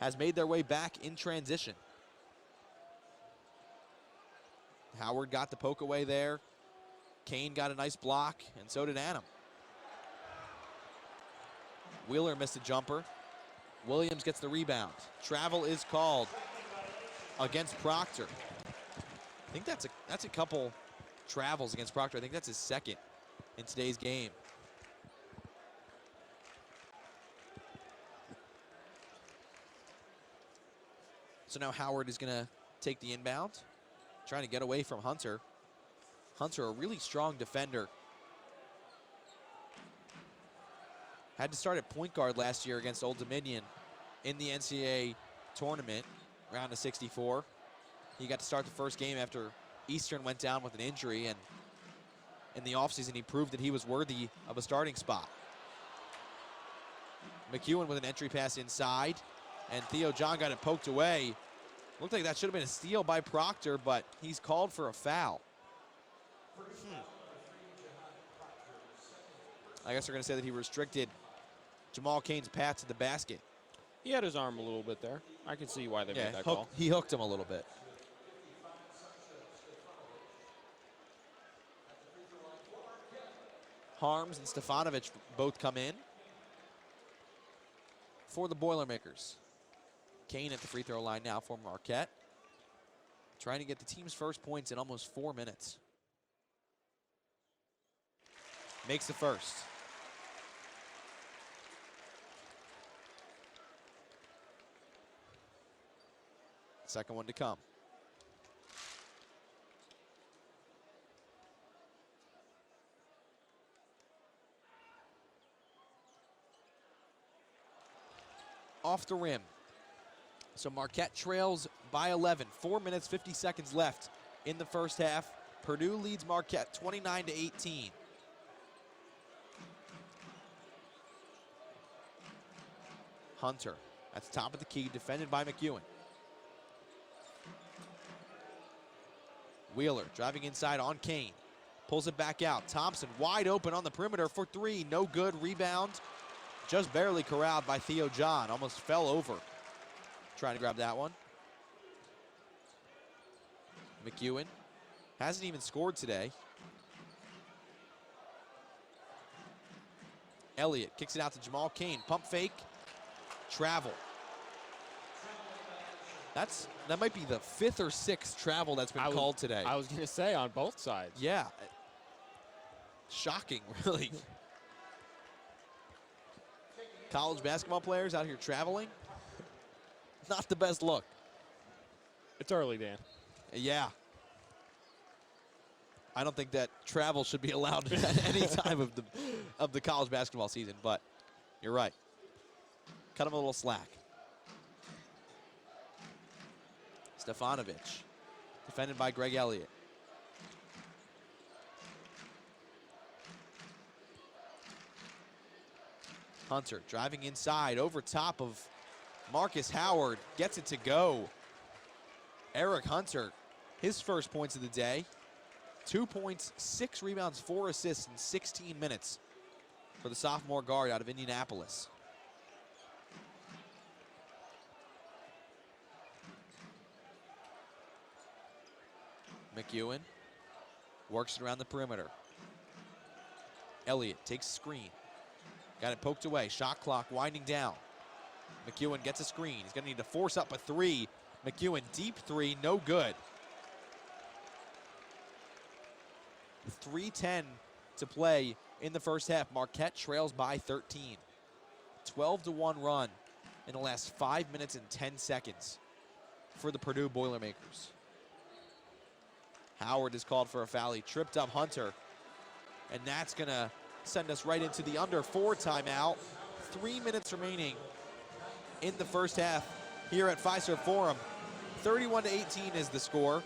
has made their way back in transition. Howard got the poke away there. Cain got a nice block, and so did Adam. Wheeler missed a jumper. Williams gets the rebound. Travel is called against Proctor. I think that's a couple travels against Proctor. I think that's his second in today's game. So now Howard is going to take the inbound, trying to get away from Hunter. Hunter, a really strong defender. Had to start at point guard last year against Old Dominion in the NCAA tournament, round of 64. He got to start the first game after Eastern went down with an injury, and in the offseason he proved that he was worthy of a starting spot. McEwen with an entry pass inside, and Theo John got it poked away. Looked like that should have been a steal by Proctor, but he's called for a foul. I guess they're going to say that he restricted Jamal Cain's path to the basket. He had his arm a little bit there. I can see why they made that call. He hooked him a little bit. Harms and Stefanovic both come in for the Boilermakers. Cain at the free throw line now for Marquette. Trying to get the team's first points in almost 4 minutes. Makes the first. Second one to come. Off the rim. So Marquette trails by 11. 4 minutes, 50 seconds left in the first half. Purdue leads Marquette 29-18. Hunter at the top of the key, defended by McEwen. Wheeler driving inside on Cain. Pulls it back out. Thompson wide open on the perimeter for three. No good. Rebound. Just barely corralled by Theo John. Almost fell over trying to grab that one. McEwen hasn't even scored today. Elliott kicks it out to Jamal Cain. Pump fake. Travel. That might be the 5th or 6th travel that's been called today. I was going to say on both sides. Yeah. Shocking, really. College basketball players out here traveling. Not the best look. It's early, Dan. Yeah. I don't think that travel should be allowed at any time of the college basketball season, but you're right. Cut him a little slack. Stefanovic, defended by Greg Elliott. Hunter driving inside over top of Marcus Howard, gets it to go. Eric Hunter, his first points of the day. 2 points, 6 rebounds, 4 assists in 16 minutes for the sophomore guard out of Indianapolis. McEwen works it around the perimeter. Elliott takes a screen. Got it poked away. Shot clock winding down. McEwen gets a screen. He's going to need to force up a three. McEwen, deep three, no good. 3:10 to play in the first half. Marquette trails by 13. 12-1 run in the last 5 minutes and 10 seconds for the Purdue Boilermakers. Howard is called for a foul. He tripped up Hunter, and that's going to send us right into the under 4 timeout. 3 minutes remaining in the first half here at Fiserv Forum. 31-18 is the score.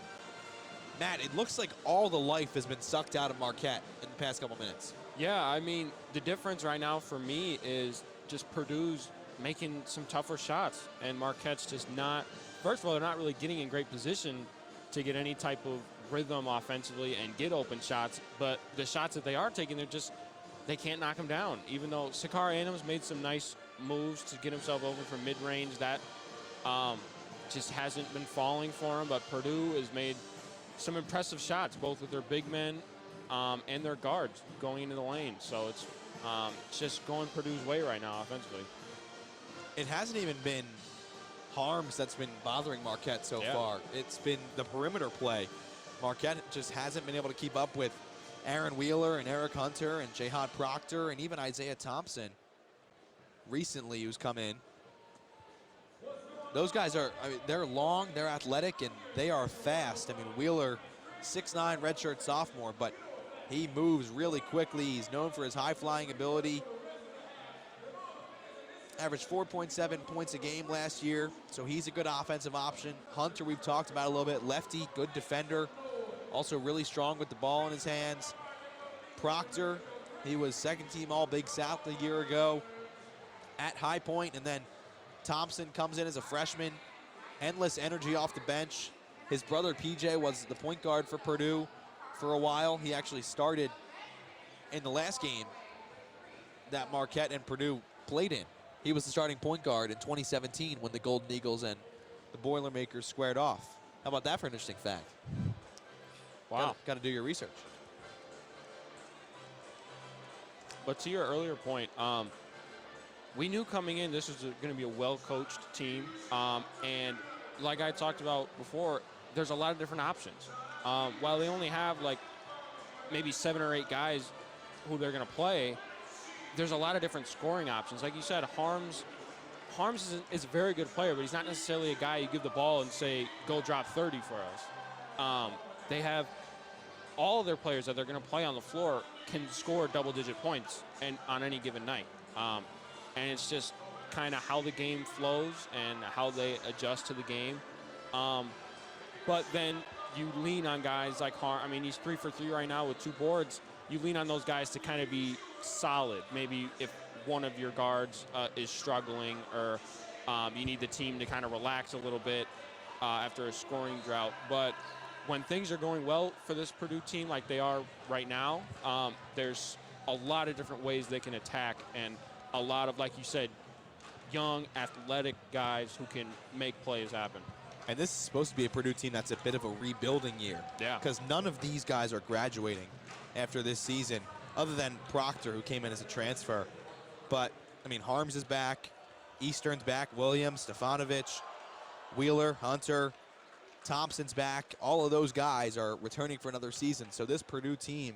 Matt, it looks like all the life has been sucked out of Marquette in the past couple minutes. Yeah, I mean, the difference right now for me is just Purdue's making some tougher shots, and Marquette's just not, first of all, they're not really getting in great position to get any type of rhythm offensively and get open shots, but the shots that they are taking, they can't knock them down. Even though Sakari Adams made some nice moves to get himself over from mid-range, that just hasn't been falling for him, but Purdue has made some impressive shots, both with their big men and their guards going into the lane. So it's just going Purdue's way right now offensively. It hasn't even been Harms that's been bothering Marquette so far. It's been the perimeter play. Marquette just hasn't been able to keep up with Aaron Wheeler and Eric Hunter and Jayhad Proctor and even Isaiah Thompson recently, who's come in. those guys are, I mean, they're long, they're athletic, and they are fast. I mean, Wheeler, 6'9", redshirt sophomore, but he moves really quickly. He's known for his high-flying ability. Averaged 4.7 points a game last year, so he's a good offensive option. Hunter, we've talked about a little bit. Lefty, good defender. Also really strong with the ball in his hands. Proctor, he was second-team All-Big South a year ago at High Point, and then Thompson comes in as a freshman. Endless energy off the bench. His brother PJ was the point guard for Purdue for a while. He actually started in the last game that Marquette and Purdue played in. He was the starting point guard in 2017 when the Golden Eagles and the Boilermakers squared off. How about that for an interesting fact? Wow. Got to do your research. But to your earlier point, we knew coming in this was going to be a well-coached team. And like I talked about before, there's a lot of different options. While they only have like maybe 7 or 8 guys who they're going to play, there's a lot of different scoring options. Like you said, Harms is a very good player, but he's not necessarily a guy you give the ball and say, go drop 30 for us. They have all of their players that they're going to play on the floor can score double-digit points and on any given night. And it's just kind of how the game flows and how they adjust to the game. But then you lean on guys like I mean, he's 3 for 3 right now with 2 boards. You lean on those guys to kind of be solid. Maybe if one of your guards is struggling, or you need the team to kind of relax a little bit after a scoring drought. But when things are going well for this Purdue team like they are right now, there's a lot of different ways they can attack, and a lot of, like you said, young, athletic guys who can make plays happen. And this is supposed to be a Purdue team that's a bit of a rebuilding year. Yeah. Because none of these guys are graduating after this season, other than Proctor, who came in as a transfer. But, I mean, Harms is back, Eastern's back, Williams, Stefanovic, Wheeler, Hunter, Thompson's back. All of those guys are returning for another season. So this Purdue team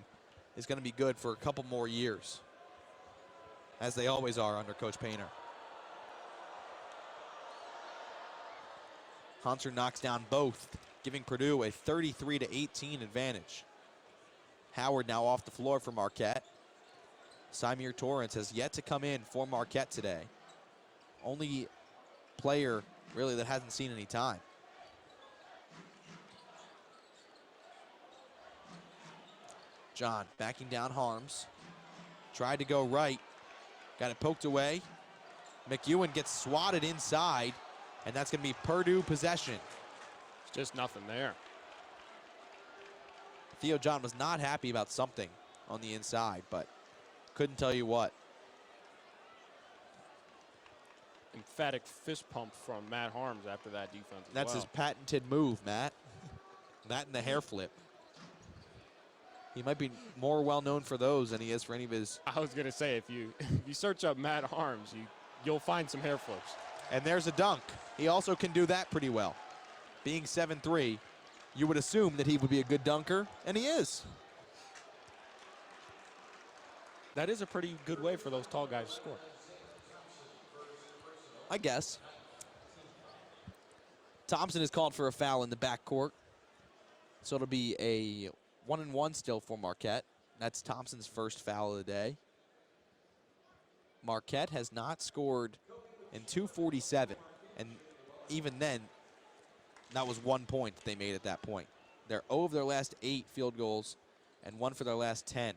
is going to be good for a couple more years, as they always are under Coach Painter. Hunter knocks down both, giving Purdue a 33-18 advantage. Howard now off the floor for Marquette. Symir Torrance has yet to come in for Marquette today. Only player, really, that hasn't seen any time. John backing down Harms. Tried to go right. Got it poked away. McEwen gets swatted inside, and that's going to be Purdue possession. It's just nothing there. Theo John was not happy about something on the inside, but couldn't tell you what. Emphatic fist pump from Matt Harms after that defense as That's well. his patented move, Matt. That and the hair flip. He might be more well known for those than he is for any of his. I was gonna say, if you search up Matt Harms, you'll find some hair flips. And there's a dunk. He also can do that pretty well. Being 7'3", you would assume that he would be a good dunker, and he is. That is a pretty good way for those tall guys to score. I guess. Thompson is called for a foul in the backcourt. So it'll be a 1-and-1 still for Marquette. That's Thompson's first foul of the day. Marquette has not scored in 2:47, and even then, that was 1 point that they made at that point. They're 0 of their last 8 field goals and 1 for their last 10.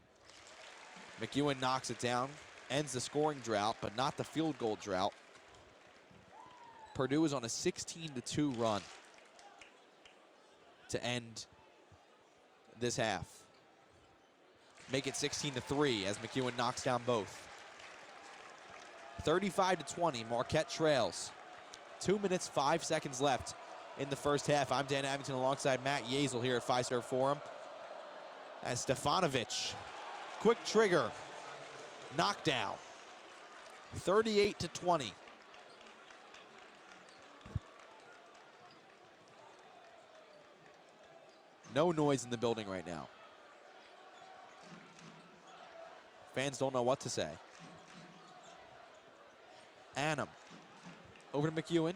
McEwen knocks it down, ends the scoring drought, but not the field goal drought. Purdue is on a 16-2 run to end this half. Make it 16-3 as McEwen knocks down both. 35-20, Marquette trails. 2 minutes, 5 seconds left in the first half. I'm Dan Abington alongside Matt Yeazel here at Fiserv Forum. As Stefanovic, quick trigger, knockdown. 38-20. No noise in the building right now. Fans don't know what to say. Annam over to McEwen.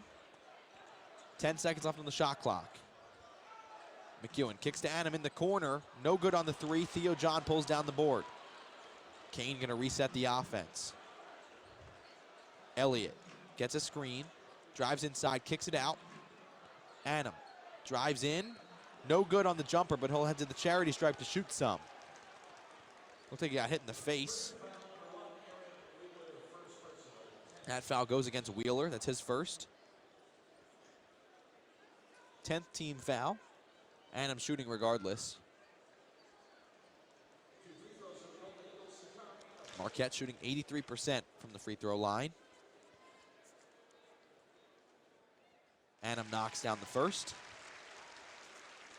10 seconds left on the shot clock. McEwen kicks to Adam in the corner. No good on the three. Theo John pulls down the board. Kane going to reset the offense. Elliott gets a screen, drives inside, kicks it out. Adam drives in. No good on the jumper, but he'll head to the charity stripe to shoot some. Looks like he got hit in the face. That foul goes against Wheeler. That's his first. 10th team foul. Adam shooting regardless. Marquette shooting 83% from the free throw line. Adam knocks down the first.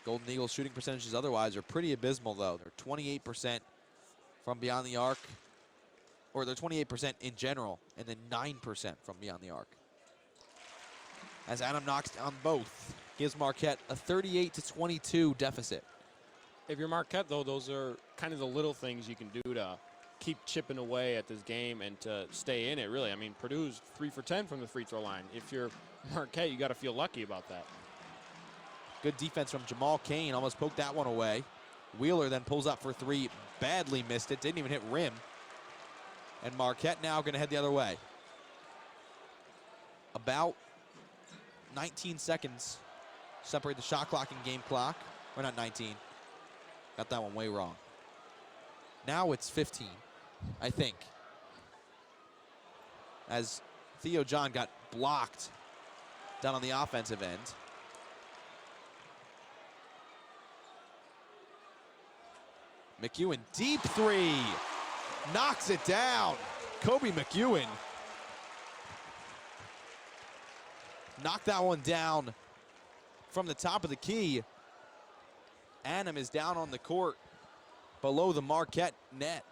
Golden Eagles shooting percentages otherwise are pretty abysmal though. They're 28% from beyond the arc, or they're 28% in general, and then 9% from beyond the arc. As Adam knocks down both, gives Marquette a 38-22 deficit. If you're Marquette, though, those are kind of the little things you can do to keep chipping away at this game and to stay in it, really. I mean, Purdue's 3 for 10 from the free throw line. If you're Marquette, you got to feel lucky about that. Good defense from Jamal Kane, almost poked that one away. Wheeler then pulls up for three, badly missed it, didn't even hit rim. And Marquette now going to head the other way. About 19 seconds separate the shot clock and game clock. Or not 19. Got that one way wrong. Now it's 15, I think. As Theo John got blocked down on the offensive end. McEwen, deep three. Knocks it down. Kobe McEwen. Knocked that one down from the top of the key. Adam is down on the court below the Marquette net.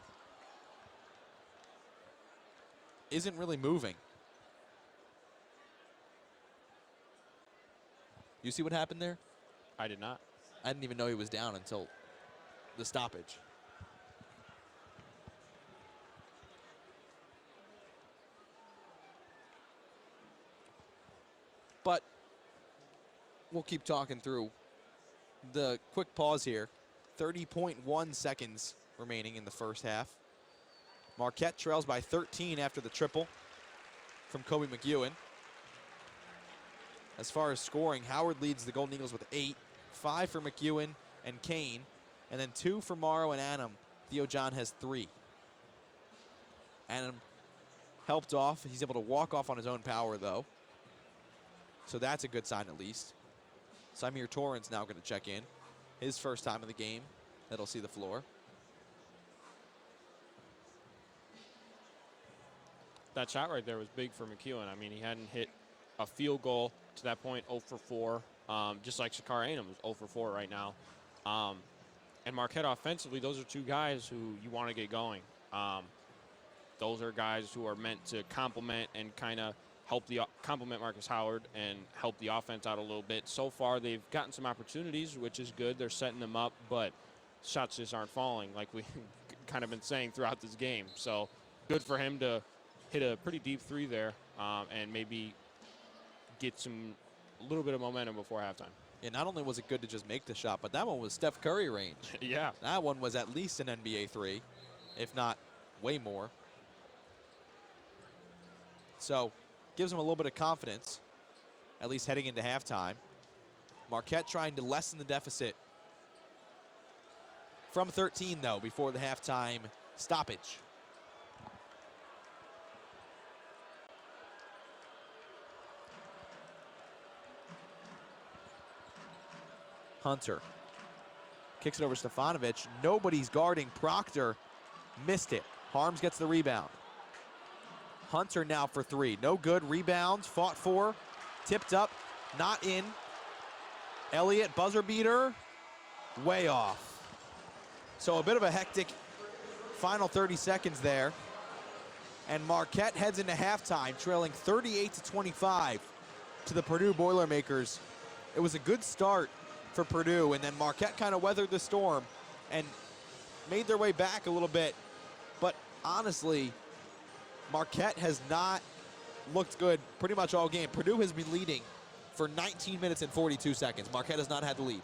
Isn't really moving. You see what happened there? I did not. I didn't even know he was down until the stoppage. But we'll keep talking through the quick pause here. 30.1 seconds remaining in the first half. Marquette trails by 13 after the triple from Kobe McEwen. As far as scoring, Howard leads the Golden Eagles with 8, 5 for McEwen and Kane, and then 2 for Morrow and Adam. Theo John has 3. Adam helped off. He's able to walk off on his own power, though. So that's a good sign, at least. Samir Torrance now going to check in. His first time in the game that'll see the floor. That shot right there was big for McEwen. I mean, he hadn't hit a field goal to that point, 0 for 4. Just like Shakar Ainham is 0 for 4 right now. And Marquette offensively, those are two guys who you want to get going. Those are guys who are meant to complement and kind of complement Marcus Howard and help the offense out a little bit. So far, they've gotten some opportunities, which is good. They're setting them up, but shots just aren't falling like we kind of been saying throughout this game. So good for him to hit a pretty deep three there and maybe get a little bit of momentum before halftime. Yeah, not only was it good to just make the shot, but that one was Steph Curry range. Yeah. That one was at least an NBA 3, if not way more. So gives him a little bit of confidence, at least heading into halftime. Marquette trying to lessen the deficit from 13, though, before the halftime stoppage. Hunter kicks it over to Stefanovic. Nobody's guarding Proctor. Missed it. Harms gets the rebound. Hunter now for 3. No good. Rebounds. Fought for. Tipped up. Not in. Elliott, buzzer beater. Way off. So a bit of a hectic final 30 seconds there. And Marquette heads into halftime, trailing 38-25 to the Purdue Boilermakers. It was a good start for Purdue, and then Marquette kind of weathered the storm and made their way back a little bit. But honestly, Marquette has not looked good pretty much all game. Purdue has been leading for 19 minutes and 42 seconds. Marquette has not had the lead.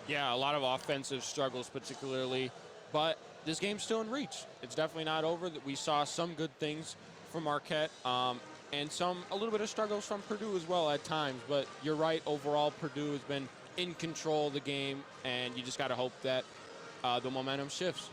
Yeah, a lot of offensive struggles particularly, but this game's still in reach. It's definitely not over. We saw some good things from Marquette and a little bit of struggles from Purdue as well at times, but you're right, overall Purdue has been in control of the game, and you just got to hope that the momentum shifts.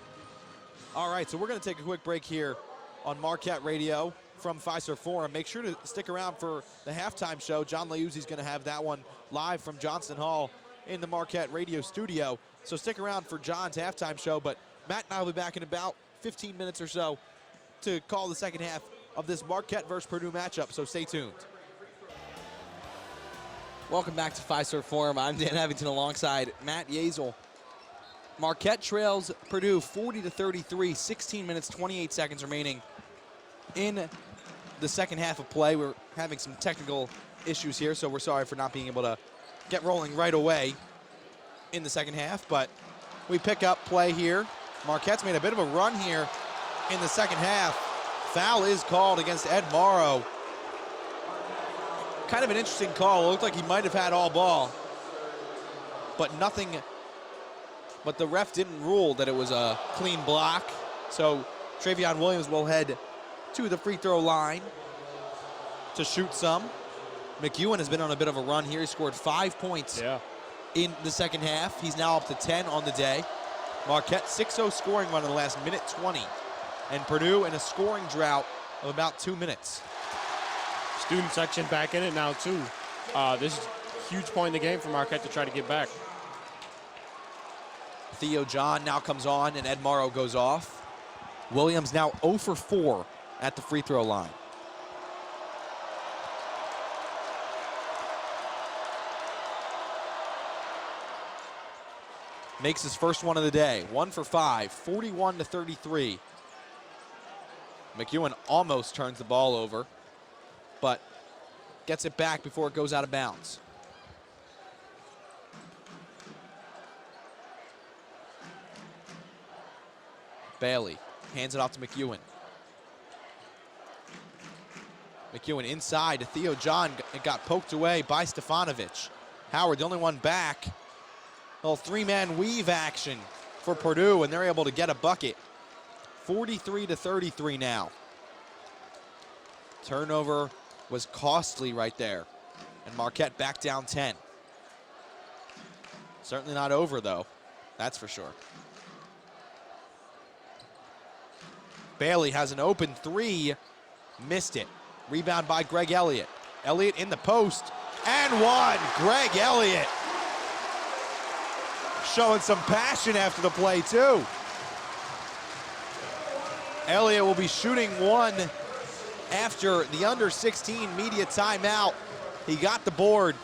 All right, so we're going to take a quick break here on Marquette Radio from Fiserv Forum. Make sure to stick around for the halftime show. John Liuzzi's going to have that one live from Johnston Hall in the Marquette Radio studio. So stick around for John's halftime show, but Matt and I will be back in about 15 minutes or so to call the second half of this Marquette versus Purdue matchup, so stay tuned. Welcome back to Fiserv Forum. I'm Dan Evington alongside Matt Yeazel. Marquette trails Purdue 40-33, 16 minutes, 28 seconds remaining in the second half of play. We're having some technical issues here, so we're sorry for not being able to get rolling right away in the second half, but we pick up play here. Marquette's made a bit of a run here in the second half. Foul is called against Ed Morrow. Kind of an interesting call. It looked like he might have had all ball, but the ref didn't rule that it was a clean block. So Travion Williams will head to the free throw line to shoot some. McEwen has been on a bit of a run here. He scored 5 points in the second half. He's now up to 10 on the day. Marquette 6-0 scoring run in the last minute 20. And Purdue in a scoring drought of about 2 minutes. Student section back in it now too. This is a huge point in the game for Marquette to try to get back. Theo John now comes on and Ed Morrow goes off. Williams now 0 for 4 at the free throw line. Makes his first one of the day. 1 for 5, 41-33. McEwen almost turns the ball over, but gets it back before it goes out of bounds. Bailey hands it off to McEwen. McEwen inside to Theo John. It got poked away by Stefanovic. Howard, the only one back. Little three-man weave action for Purdue, and they're able to get a bucket. 43-33 now. Turnover was costly right there, and Marquette back down 10. Certainly not over, though. That's for sure. Bailey has an open three. Missed it. Rebound by Greg Elliott. Elliott in the post, and one. Greg Elliott showing some passion after the play, too. Elliott will be shooting one after the under-16 media timeout. He got the board,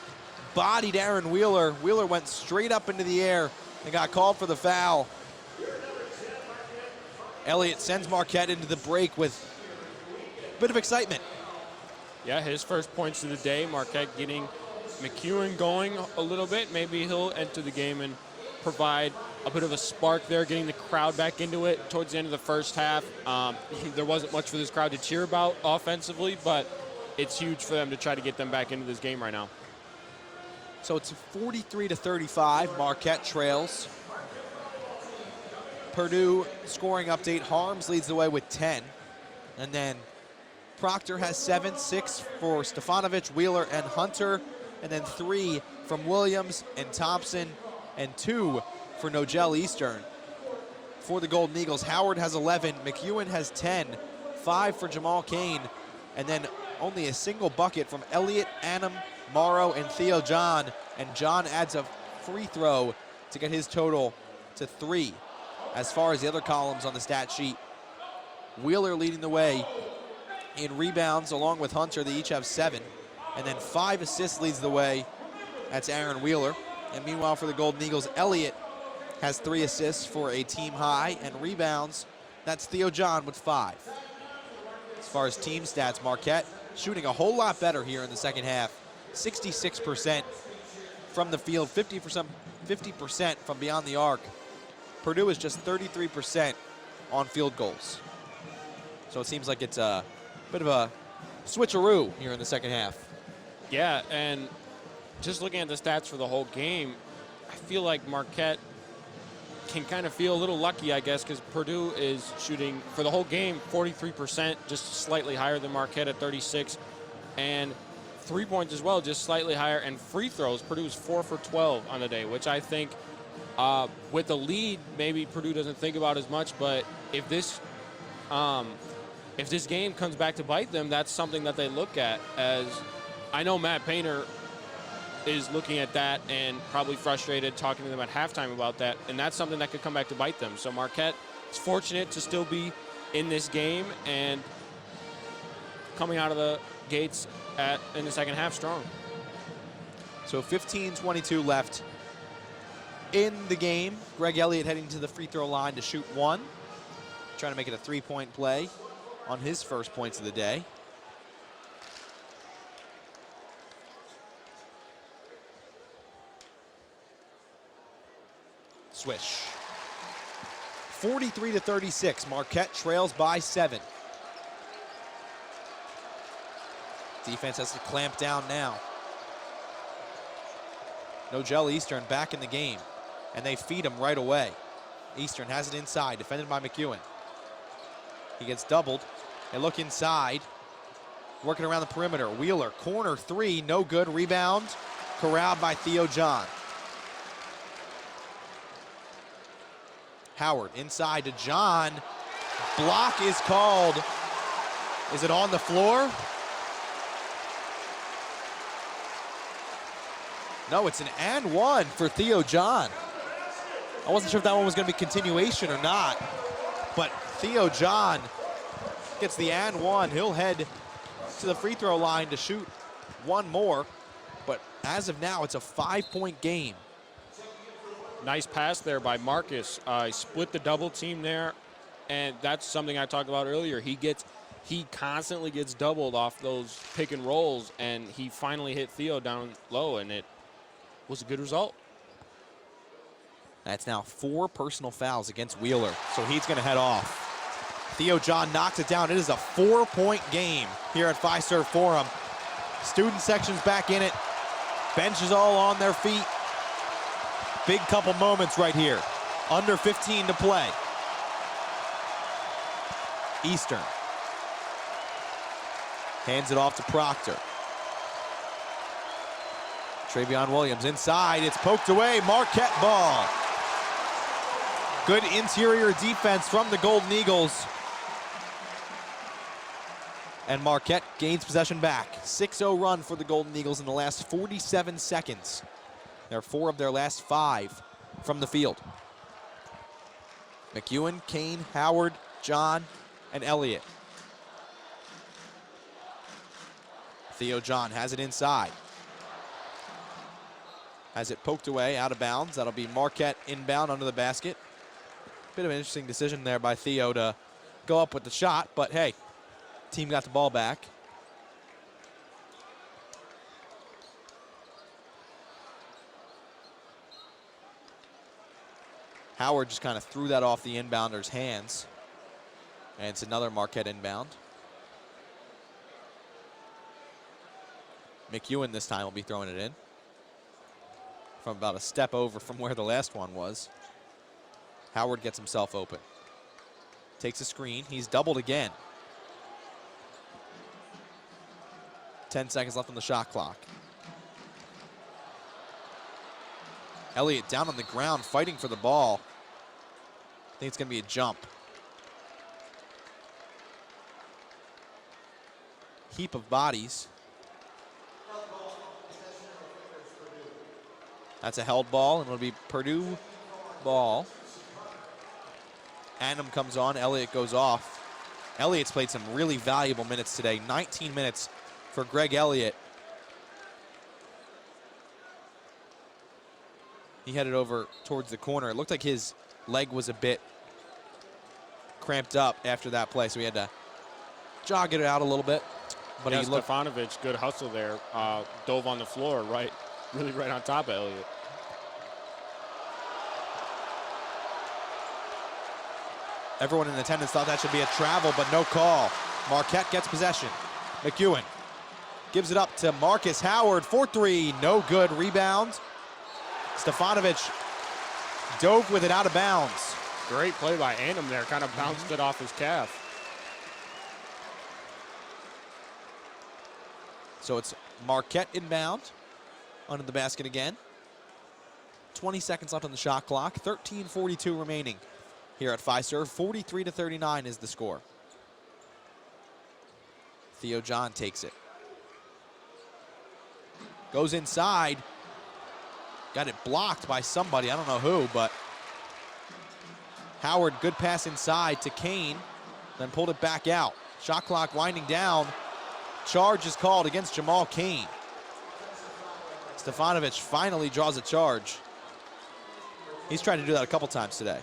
bodied Aaron Wheeler. Wheeler went straight up into the air and got called for the foul. Elliott sends Marquette into the break with a bit of excitement. Yeah, his first points of the day. Marquette getting McEwen going a little bit. Maybe he'll enter the game and provide a bit of a spark there, getting the crowd back into it towards the end of the first half. There wasn't much for this crowd to cheer about offensively, but it's huge for them to try to get them back into this game right now. So it's 43-35. Marquette trails. Purdue scoring update. Harms leads the way with 10. And then Proctor has 7, 6 for Stefanovic, Wheeler, and Hunter. And then 3 from Williams and Thompson, and 2 for Nogel Eastern. For the Golden Eagles, Howard has 11, McEwen has 10, 5 for Jamal Kane, and then only a single bucket from Elliott, Annam, Morrow, and Theo John. And John adds a free throw to get his total to 3. As far as the other columns on the stat sheet, Wheeler leading the way in rebounds along with Hunter. They each have 7. And then 5 assists leads the way. That's Aaron Wheeler. And meanwhile, for the Golden Eagles, Elliott has 3 assists for a team high, and rebounds, that's Theo John with 5. As far as team stats, Marquette shooting a whole lot better here in the second half. 66% from the field, 50% from beyond the arc. Purdue is just 33% on field goals. So it seems like it's a bit of a switcheroo here in the second half. Yeah, and just looking at the stats for the whole game, I feel like Marquette can kind of feel a little lucky, I guess, because Purdue is shooting for the whole game 43%, just slightly higher than Marquette at 36, and 3-points as well, just slightly higher, and free throws, Purdue is 4 for 12 on the day, which I think with the lead, maybe Purdue doesn't think about as much, but if this game comes back to bite them, that's something that they look at. As I know Matt Painter is looking at that and probably frustrated, talking to them at halftime about that, and that's something that could come back to bite them. So Marquette is fortunate to still be in this game and coming out of the gates in the second half strong. So 15:22 left in the game. Greg Elliott heading to the free throw line to shoot one, trying to make it a 3-point play on his first points of the day. Swish. 43-36. Marquette trails by 7. Defense has to clamp down now. Nogel Eastern back in the game, and they feed him right away. Eastern has it inside, defended by McEwen. He gets doubled. They look inside, working around the perimeter. Wheeler, corner 3, no good. Rebound, corralled by Theo John. Howard inside to John. Block is called. Is it on the floor? No, it's an and one for Theo John. I wasn't sure if that one was going to be continuation or not, but Theo John gets the and one. He'll head to the free throw line to shoot one more, but as of now, it's a 5-point game. Nice pass there by Marcus. Split the double team there, and that's something I talked about earlier. He constantly gets doubled off those pick and rolls, and he finally hit Theo down low, and it was a good result. That's now 4 personal fouls against Wheeler, so he's going to head off. Theo John knocks it down. It is a 4-point game here at Fiserv Forum. Student section's back in it. Bench is all on their feet. Big couple moments right here. Under 15 to play. Eastern hands it off to Proctor. Travion Williams inside. It's poked away. Marquette ball. Good interior defense from the Golden Eagles. And Marquette gains possession back. 6-0 run for the Golden Eagles in the last 47 seconds. They're 4 of their last 5 from the field. McEwen, Kane, Howard, John, and Elliott. Theo John has it inside. Has it poked away, out of bounds. That'll be Marquette inbound under the basket. Bit of an interesting decision there by Theo to go up with the shot, but hey, team got the ball back. Howard just kind of threw that off the inbounder's hands. And it's another Marquette inbound. McEwen this time will be throwing it in. From about a step over from where the last one was. Howard gets himself open. Takes a screen. He's doubled again. 10 seconds left on the shot clock. Elliott down on the ground fighting for the ball. I think it's going to be a jump. Heap of bodies. That's a held ball, and it'll be Purdue ball. Annam comes on. Elliott goes off. Elliott's played some really valuable minutes today. 19 minutes for Greg Elliott. He headed over towards the corner. It looked like his leg was a bit cramped up after that play, so he had to jog it out a little bit. But yeah, Stefanovic, good hustle there. Dove on the floor, really right on top of Elliott. Everyone in attendance thought that should be a travel, but no call. Marquette gets possession. McEwen gives it up to Marcus Howard for three. No good. Rebound. Stefanovic dove with it out of bounds. Great play by Annam there. Kind of bounced it off his calf. So it's Marquette inbound. Under the basket again. 20 seconds left on the shot clock. 13:42 remaining here at Fiserv. 43-39 is the score. Theo John takes it. Goes inside. Got it blocked by somebody. I don't know who, but Howard, good pass inside to Kane. Then pulled it back out. Shot clock winding down. Charge is called against Jamal Kane. Stefanovic finally draws a charge. He's tried to do that a couple times today.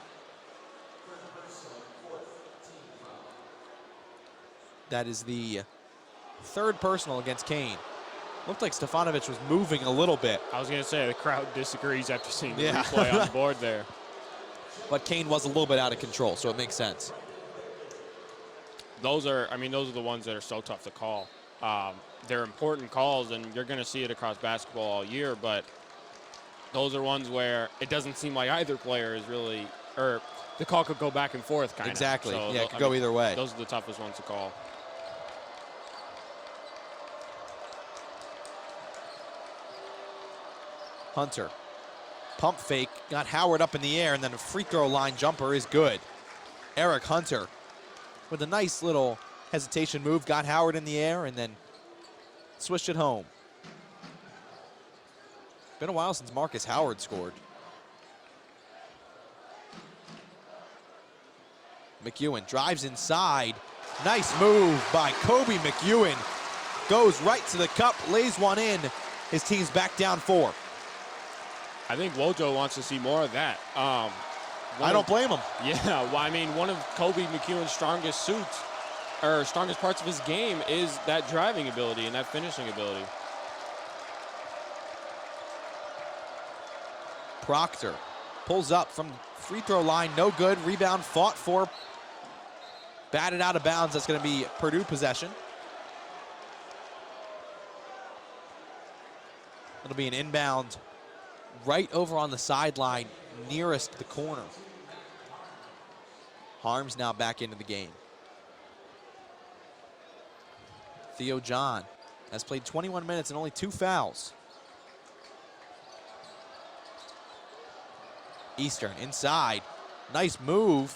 That is the third personal against Kane. Looked like Stefanovic was moving a little bit. I was going to say the crowd disagrees after seeing the replay on the board there. But Kane was a little bit out of control, so it makes sense. Those are the ones that are so tough to call. They're important calls, and you're going to see it across basketball all year, but those are ones where it doesn't seem like either player is really, or the call could go back and forth kind of. Exactly. So yeah, it could go either way. Those are the toughest ones to call. Hunter. Pump fake, got Howard up in the air, and then a free throw line jumper is good. Eric Hunter with a nice little hesitation move, got Howard in the air, and then swished it home. Been a while since Marcus Howard scored. McEwen drives inside. Nice move by Kobe McEwen. Goes right to the cup, lays one in. His team's back down 4. I think Wojo wants to see more of that. I don't blame him. Yeah, well, I mean, one of Kobe McEwen's strongest suits, or strongest parts of his game, is that driving ability and that finishing ability. Proctor pulls up from free throw line, no good. Rebound fought for, batted out of bounds. That's going to be Purdue possession. It'll be an inbound right over on the sideline nearest the corner. Harms now back into the game. Theo John has played 21 minutes and only 2 fouls. Eastern inside. Nice move,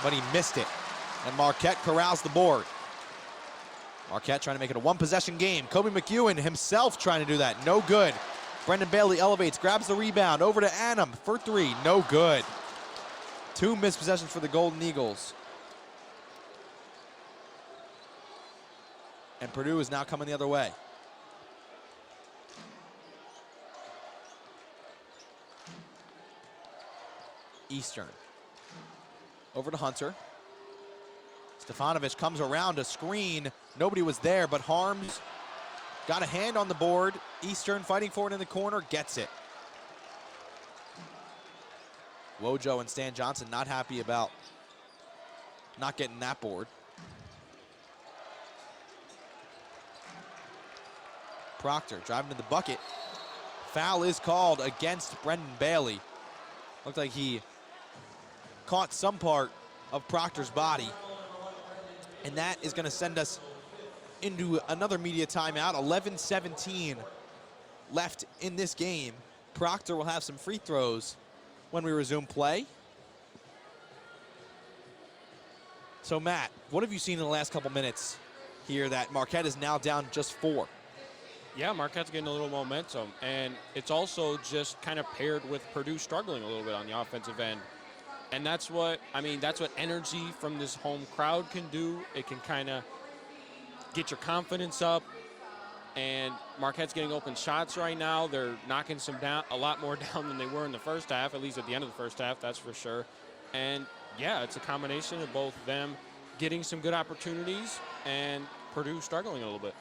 but he missed it. And Marquette corrals the board. Marquette trying to make it a one-possession game. Kobe McEwen himself trying to do that. No good. Brendan Bailey elevates, grabs the rebound. Over to Annam for 3. No good. 2 missed possessions for the Golden Eagles. And Purdue is now coming the other way. Eastern. Over to Hunter. Stefanovic comes around a screen. Nobody was there, but Harms got a hand on the board. Eastern fighting for it in the corner, gets it. Wojo and Stan Johnson not happy about not getting that board. Proctor driving to the bucket. Foul is called against Brendan Bailey. Looked like he caught some part of Proctor's body. And that is going to send us into another media timeout. 11:17 left in this game. Proctor will have some free throws when we resume play. So Matt, what have you seen in the last couple minutes here that Marquette is now down just 4? Yeah, Marquette's getting a little momentum, and it's also just kind of paired with Purdue struggling a little bit on the offensive end. And that's what energy from this home crowd can do. It can kind of get your confidence up. And Marquette's getting open shots right now. They're knocking some down, a lot more down than they were in the first half, at least at the end of the first half, that's for sure. And yeah, it's a combination of both them getting some good opportunities and Purdue struggling a little bit.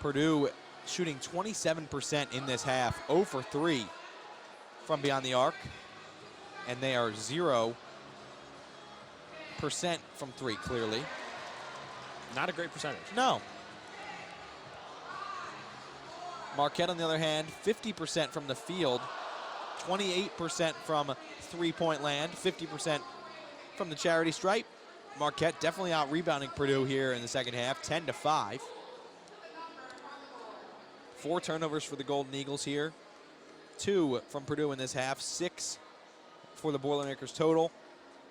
Purdue shooting 27% in this half, 0 for 3 from beyond the arc. And they are 0% from 3, clearly. Not a great percentage. No. Marquette, on the other hand, 50% from the field, 28% from three-point land, 50% from the charity stripe. Marquette definitely out-rebounding Purdue here in the second half, 10-5. 4 turnovers for the Golden Eagles here. 2 from Purdue in this half, 6 for the Boilermakers total,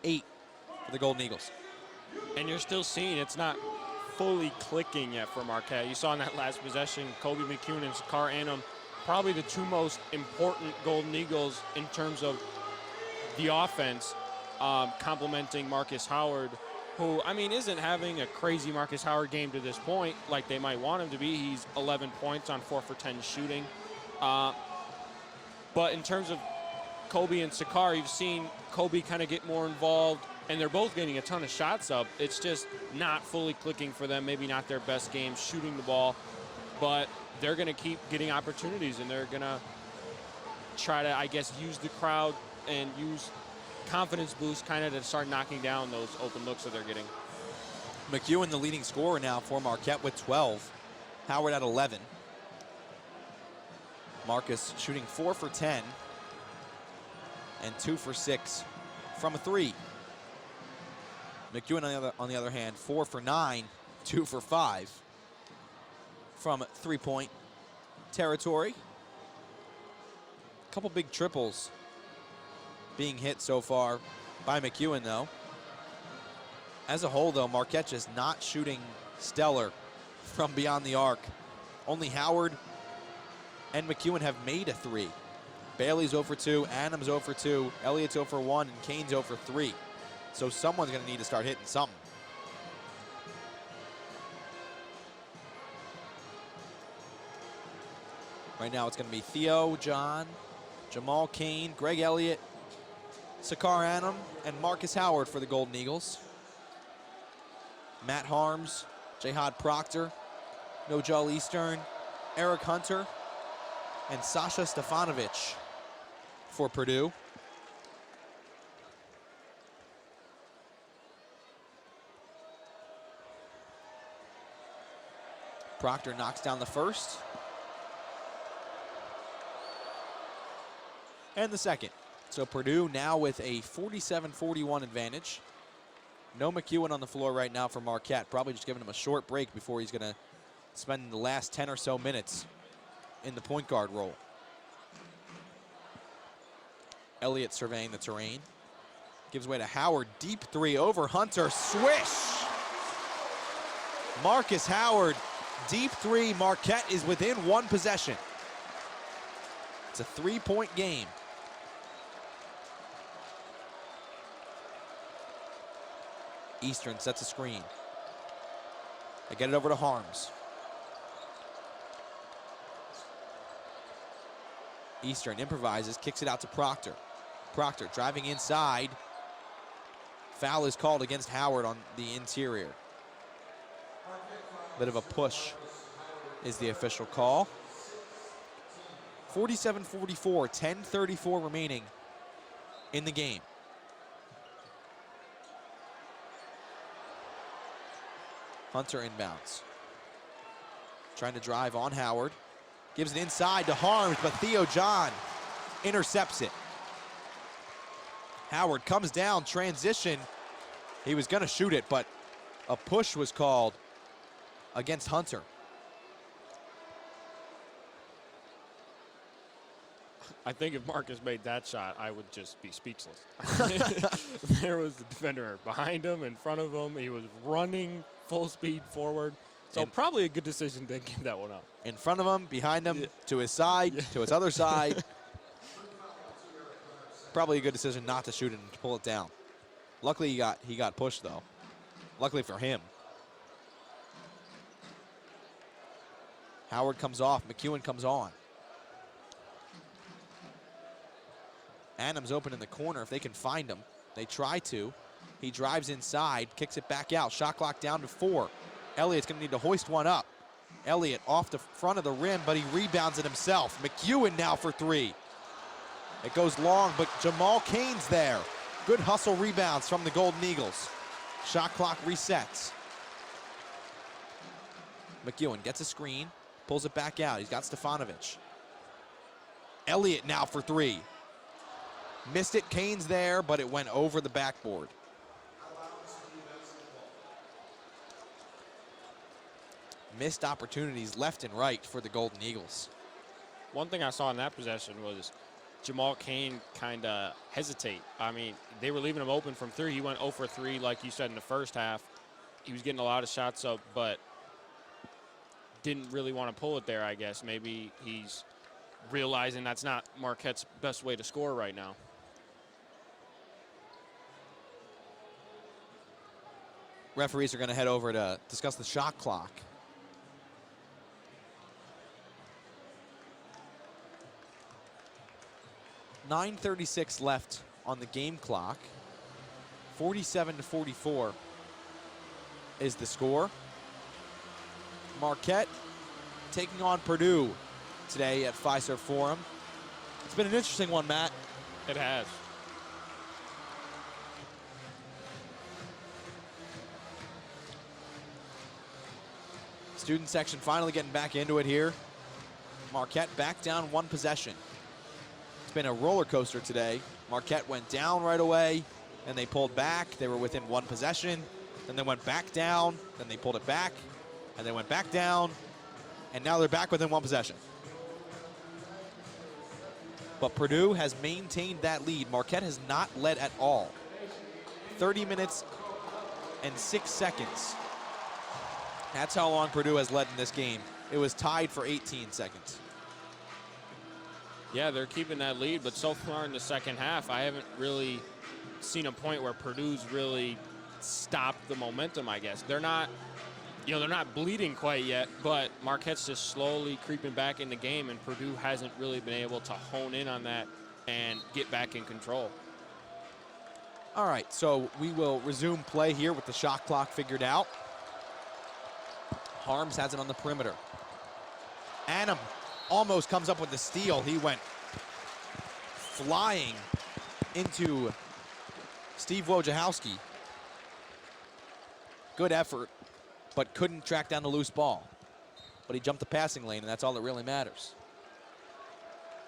8 for the Golden Eagles. And you're still seeing it's not fully clicking yet for Marquette. You saw in that last possession, Kobe McEwen and Sakar Annam, probably the 2 most important Golden Eagles in terms of the offense, complementing Marcus Howard, who, I mean, isn't having a crazy Marcus Howard game to this point like they might want him to be. He's 11 points on 4 for 10 shooting. But in terms of Kobe and Sakar, you've seen Kobe kind of get more involved, and they're both getting a ton of shots up. It's just not fully clicking for them, maybe not their best game shooting the ball, but they're going to keep getting opportunities, and they're going to try to, I guess, use the crowd and use confidence boost kind of to start knocking down those open looks that they're getting. McEwen, the leading scorer now for Marquette with 12. Howard at 11. Marcus shooting 4 for 10 and 2 for 6 from a 3. McEwen, on the other hand, 4 for 9, 2 for 5 from three-point territory. A couple big triples being hit so far by McEwen, though. As a whole, though, Marquette just not shooting stellar from beyond the arc. Only Howard and McEwen have made a 3. Bailey's 0 for 2, Adams 0 for 2, Elliott's 0 for 1, and Kane's 0 for 3. So someone's going to need to start hitting something. Right now it's going to be Theo, John, Jamal Kane, Greg Elliott, Sakar Annam, and Marcus Howard for the Golden Eagles. Matt Harms, Jihad Proctor, Nojal Eastern, Eric Hunter, and Sasha Stefanovic for Purdue. Proctor knocks down the first. And the second. So Purdue now with a 47-41 advantage. No McEwen on the floor right now for Marquette. Probably just giving him a short break before he's going to spend the last 10 or so minutes in the point guard role. Elliott surveying the terrain. Gives way to Howard. Deep 3 over Hunter. Swish! Marcus Howard. Deep 3. Marquette is within 1 possession. It's a 3-point game. Eastern sets a screen. They get it over to Harms. Eastern improvises, kicks it out to Proctor. Proctor driving inside. Foul is called against Howard on the interior. Bit of a push is the official call. 47-44, 10:34 remaining in the game. Hunter inbounds. Trying to drive on Howard. Gives it inside to Harms, but Theo John intercepts it. Howard comes down, transition. He was going to shoot it, but a push was called against Hunter. I think if Marcus made that shot, I would just be speechless. There was the defender behind him, in front of him. He was running full speed forward. So probably a good decision to give that one up. In front of him, behind him, to his side, to his other side. Probably a good decision not to shoot it and to pull it down. Luckily he got pushed though. Luckily for him. Howard comes off, McEwen comes on. Adams open in the corner if they can find him. They try to. He drives inside, kicks it back out. Shot clock down to 4. Elliott's going to need to hoist one up. Elliott off the front of the rim, but he rebounds it himself. McEwen now for 3. It goes long, but Jamal Kane's there. Good hustle rebounds from the Golden Eagles. Shot clock resets. McEwen gets a screen, pulls it back out. He's got Stefanovic. Elliott now for three. Missed it, Kane's there, but it went over the backboard. Missed opportunities left and right for the Golden Eagles. One thing I saw in that possession was Jamal Cain kind of hesitate. I mean, they were leaving him open from three. He went 0 for 3, like you said, in the first half. He was getting a lot of shots up, but didn't really want to pull it there, I guess. Maybe he's realizing that's not Marquette's best way to score right now. Referees are going to head over to discuss the shot clock. .936 left on the game clock. 47-44 is the score. Marquette taking on Purdue today at Fiserv Forum. It's been an interesting one, Matt. It has. Student section finally getting back into it here. Marquette back down one possession. It's been a roller coaster today. Marquette went down right away, and they pulled back. They were within one possession. Then they went back down. Then they pulled it back, and they went back down. And now they're back within one possession. But Purdue has maintained that lead. Marquette has not led at all. 30 minutes and 6 seconds. That's how long Purdue has led in this game. It was tied for 18 seconds. Yeah, they're keeping that lead, but so far in the second half, I haven't really seen a point where Purdue's really stopped the momentum, I guess. They're not, they're not bleeding quite yet, but Marquette's just slowly creeping back in the game, and Purdue hasn't really been able to hone in on that and get back in control. All right, so we will resume play here with the shot clock figured out. Harms has it on the perimeter. Annam almost comes up with the steal. He went flying into Steve Wojciechowski. Good effort, but couldn't track down the loose ball. But he jumped the passing lane, and that's all that really matters.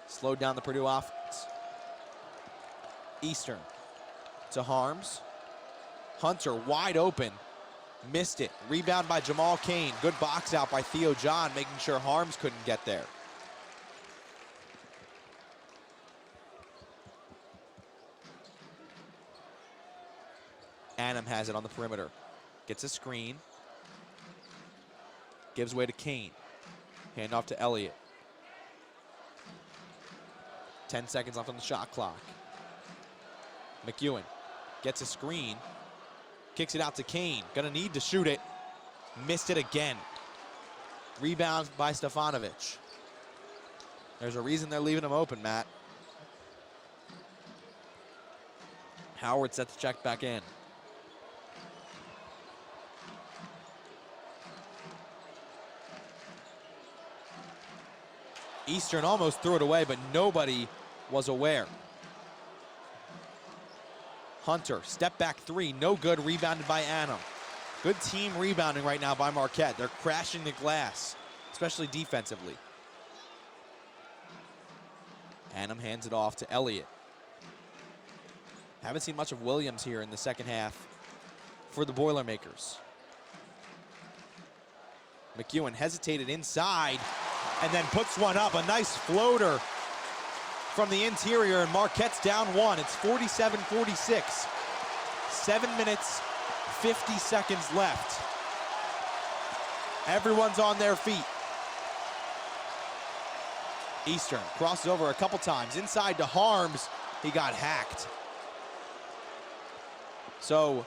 Slowed down the Purdue offense. Eastern to Harms. Hunter wide open. Missed it. Rebound by Jamal Cain. Good box out by Theo John, making sure Harms couldn't get there. Annam has it on the perimeter. Gets a screen. Gives way to Cain. Hand off to Elliott. 10 seconds left on the shot clock. McEwen gets a screen. Kicks it out to Cain. Gonna need to shoot it. Missed it again. Rebound by Stefanovic. There's a reason they're leaving him open, Matt. Howard sets the check back in. Eastern almost threw it away, but nobody was aware. Hunter, step back three, no good, rebounded by Annam. Good team rebounding right now by Marquette. They're crashing the glass, especially defensively. Annam hands it off to Elliott. Haven't seen much of Williams here in the second half for the Boilermakers. McEwen hesitated inside and then puts one up. A nice floater from the interior, and Marquette's down one. It's 47-46. 7 minutes, 50 seconds left. Everyone's on their feet. Eastern crosses over a couple times. Inside to Harms. He got hacked. So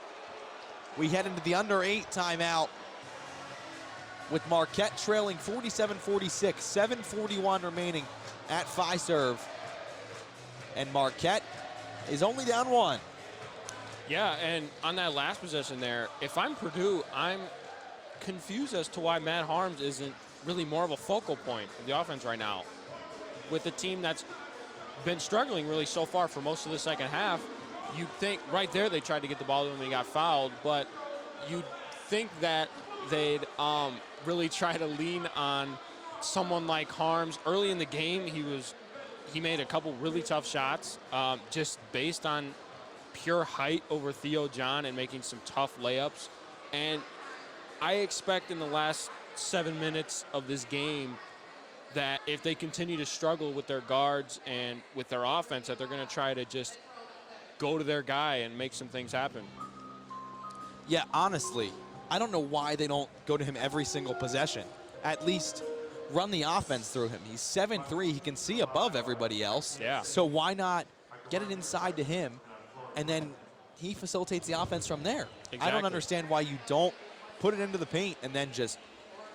we head into the under 8 timeout with Marquette trailing 47-46. 7:41 remaining at Fiserv. And Marquette is only down one. Yeah, and on that last possession there, if I'm Purdue, I'm confused as to why Matt Harms isn't really more of a focal point of the offense right now. With a team that's been struggling really so far for most of the second half, you'd think right there they tried to get the ball when they got fouled, but you'd think that they'd really try to lean on someone like Harms. Early in the game, he made a couple really tough shots, just based on pure height over Theo John and making some tough layups. And I expect in the last 7 minutes of this game that if they continue to struggle with their guards and with their offense, that they're going to try to just go to their guy and make some things happen. Yeah, honestly, I don't know why they don't go to him every single possession. At least run the offense through him. He's 7'3". He can see above everybody else. Yeah. So why not get it inside to him, and then he facilitates the offense from there? Exactly. I don't understand why you don't put it into the paint and then just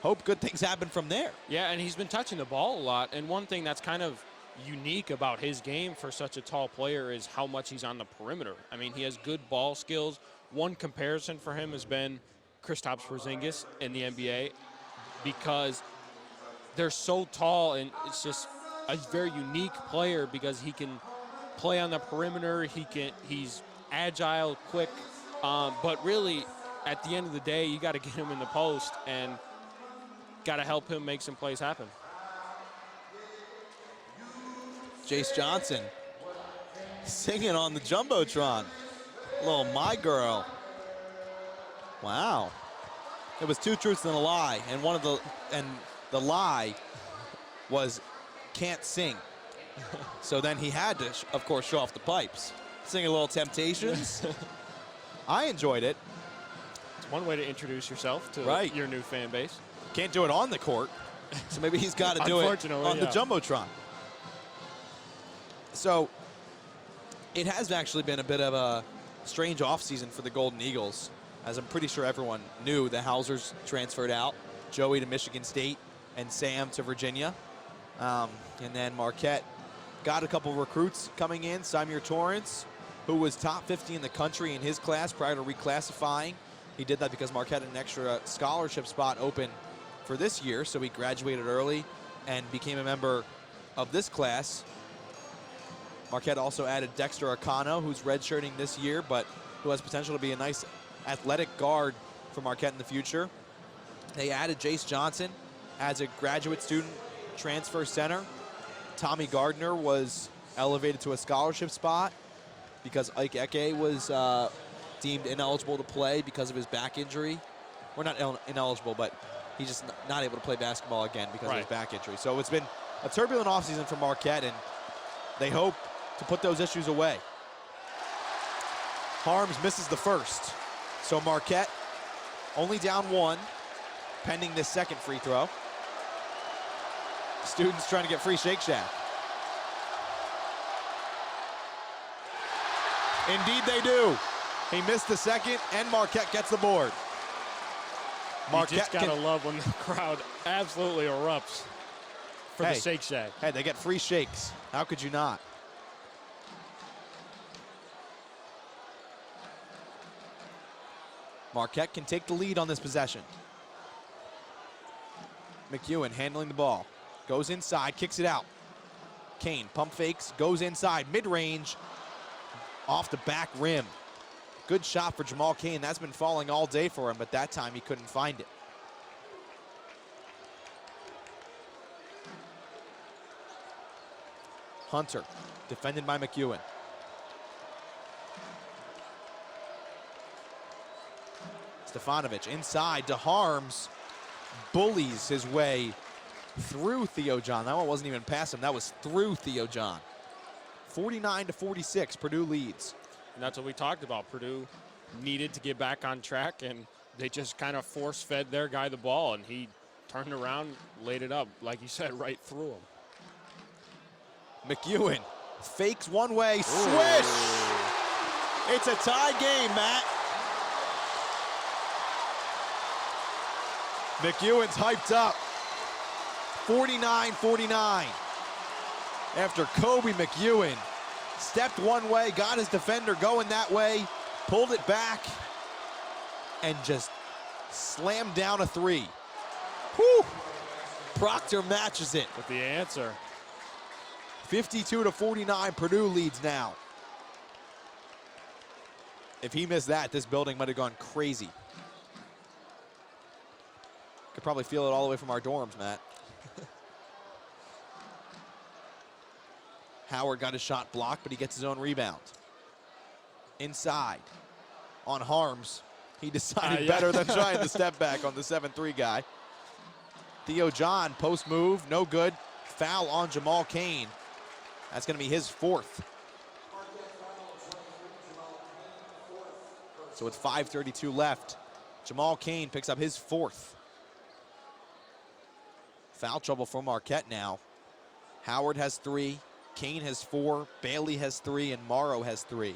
hope good things happen from there. Yeah, and he's been touching the ball a lot. And one thing that's kind of unique about his game for such a tall player is how much he's on the perimeter. I mean, he has good ball skills. One comparison for him has been Kristaps Porzingis in the NBA, because they're so tall, and it's just a very unique player because he can play on the perimeter. He's agile, quick, but really at the end of the day, you got to get him in the post and got to help him make some plays happen. Jace Johnson singing on the Jumbotron. A little My Girl. Wow. It was two truths and a lie, and the lie was can't sing. So then he had to, of course, show off the pipes. Sing a little Temptations. I enjoyed it. It's one way to introduce yourself to your new fan base. Can't do it on the court, so maybe he's got to do it on the Jumbotron. So it has actually been a bit of a strange offseason for the Golden Eagles, as I'm pretty sure everyone knew. The Hausers transferred out, Joey to Michigan State, and Sam to Virginia. And then Marquette got a couple recruits coming in. Samir Torrance, who was top 50 in the country in his class prior to reclassifying. He did that because Marquette had an extra scholarship spot open for this year, so he graduated early and became a member of this class. Marquette also added Dexter Akano, who's redshirting this year, but who has potential to be a nice athletic guard for Marquette in the future. They added Jace Johnson as a graduate student transfer center. Tommy Gardner was elevated to a scholarship spot because Ike Eke was deemed ineligible to play because of his back injury. We're not ineligible, but he's just not able to play basketball again because of his back injury. So it's been a turbulent offseason for Marquette, and they hope to put those issues away. Harms misses the first. So Marquette only down one, pending this second free throw. Students trying to get free Shake Shack. Indeed they do. He missed the second, and Marquette gets the board. Marquette, you just gotta love when the crowd absolutely erupts for the Shake Shack. Hey, they get free shakes. How could you not? Marquette can take the lead on this possession. McEwen handling the ball. Goes inside, kicks it out. Kane pump fakes, goes inside, mid-range, off the back rim. Good shot for Jamal Kane. That's been falling all day for him, but that time he couldn't find it. Hunter, defended by McEwen. Stefanovic inside to Harms, bullies his way through Theo John. That one wasn't even past him, that was through Theo John. 49-46, Purdue leads. And that's what we talked about. Purdue needed to get back on track, and they just kind of force-fed their guy the ball, and he turned around, laid it up, like you said, right through him. McEwen fakes one way, swish! It's a tie game, Matt. McEwen's hyped up. 49-49. After Kobe McEwen stepped one way, got his defender going that way, pulled it back, and just slammed down a three. Whew! Proctor matches it. With the answer. 52-49, Purdue leads now. If he missed that, this building might have gone crazy. Could probably feel it all the way from our dorms, Matt. Howard got his shot blocked, but he gets his own rebound. Inside on Harms. He decided better than trying to step back on the 7-3 guy. Theo John, post move, no good. Foul on Jamal Cain. That's going to be his 4th. So with 5:32 left, Jamal Cain picks up his 4th. Foul trouble for Marquette now. Howard has 3, Cain has 4, Bailey has 3, and Morrow has 3.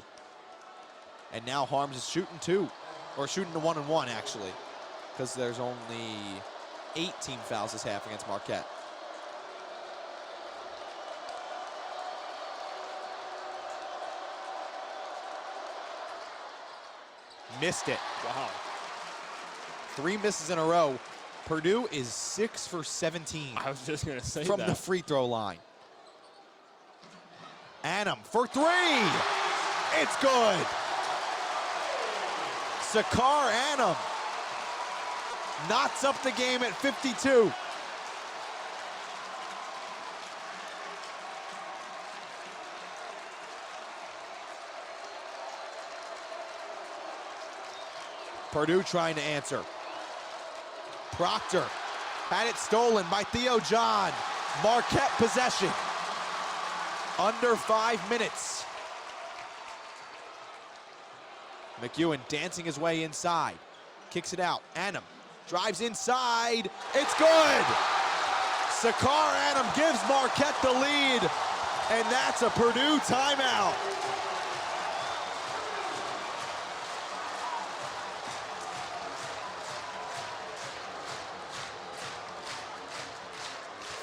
And now Harms is shooting 2, or shooting to 1-1 actually, because there's only 8 team fouls this half against Marquette. Missed it. Wow. 3 misses in a row. Purdue is 6 for 17. I was just going to say from that. the free throw line. Annam for 3. It's good. Sakar Annam knots up the game at 52. Purdue trying to answer. Proctor had it stolen by Theo John. Marquette possession. Under 5 minutes. McEwen dancing his way inside. Kicks it out. Annam drives inside. It's good. Sakar Annam gives Marquette the lead. And that's a Purdue timeout.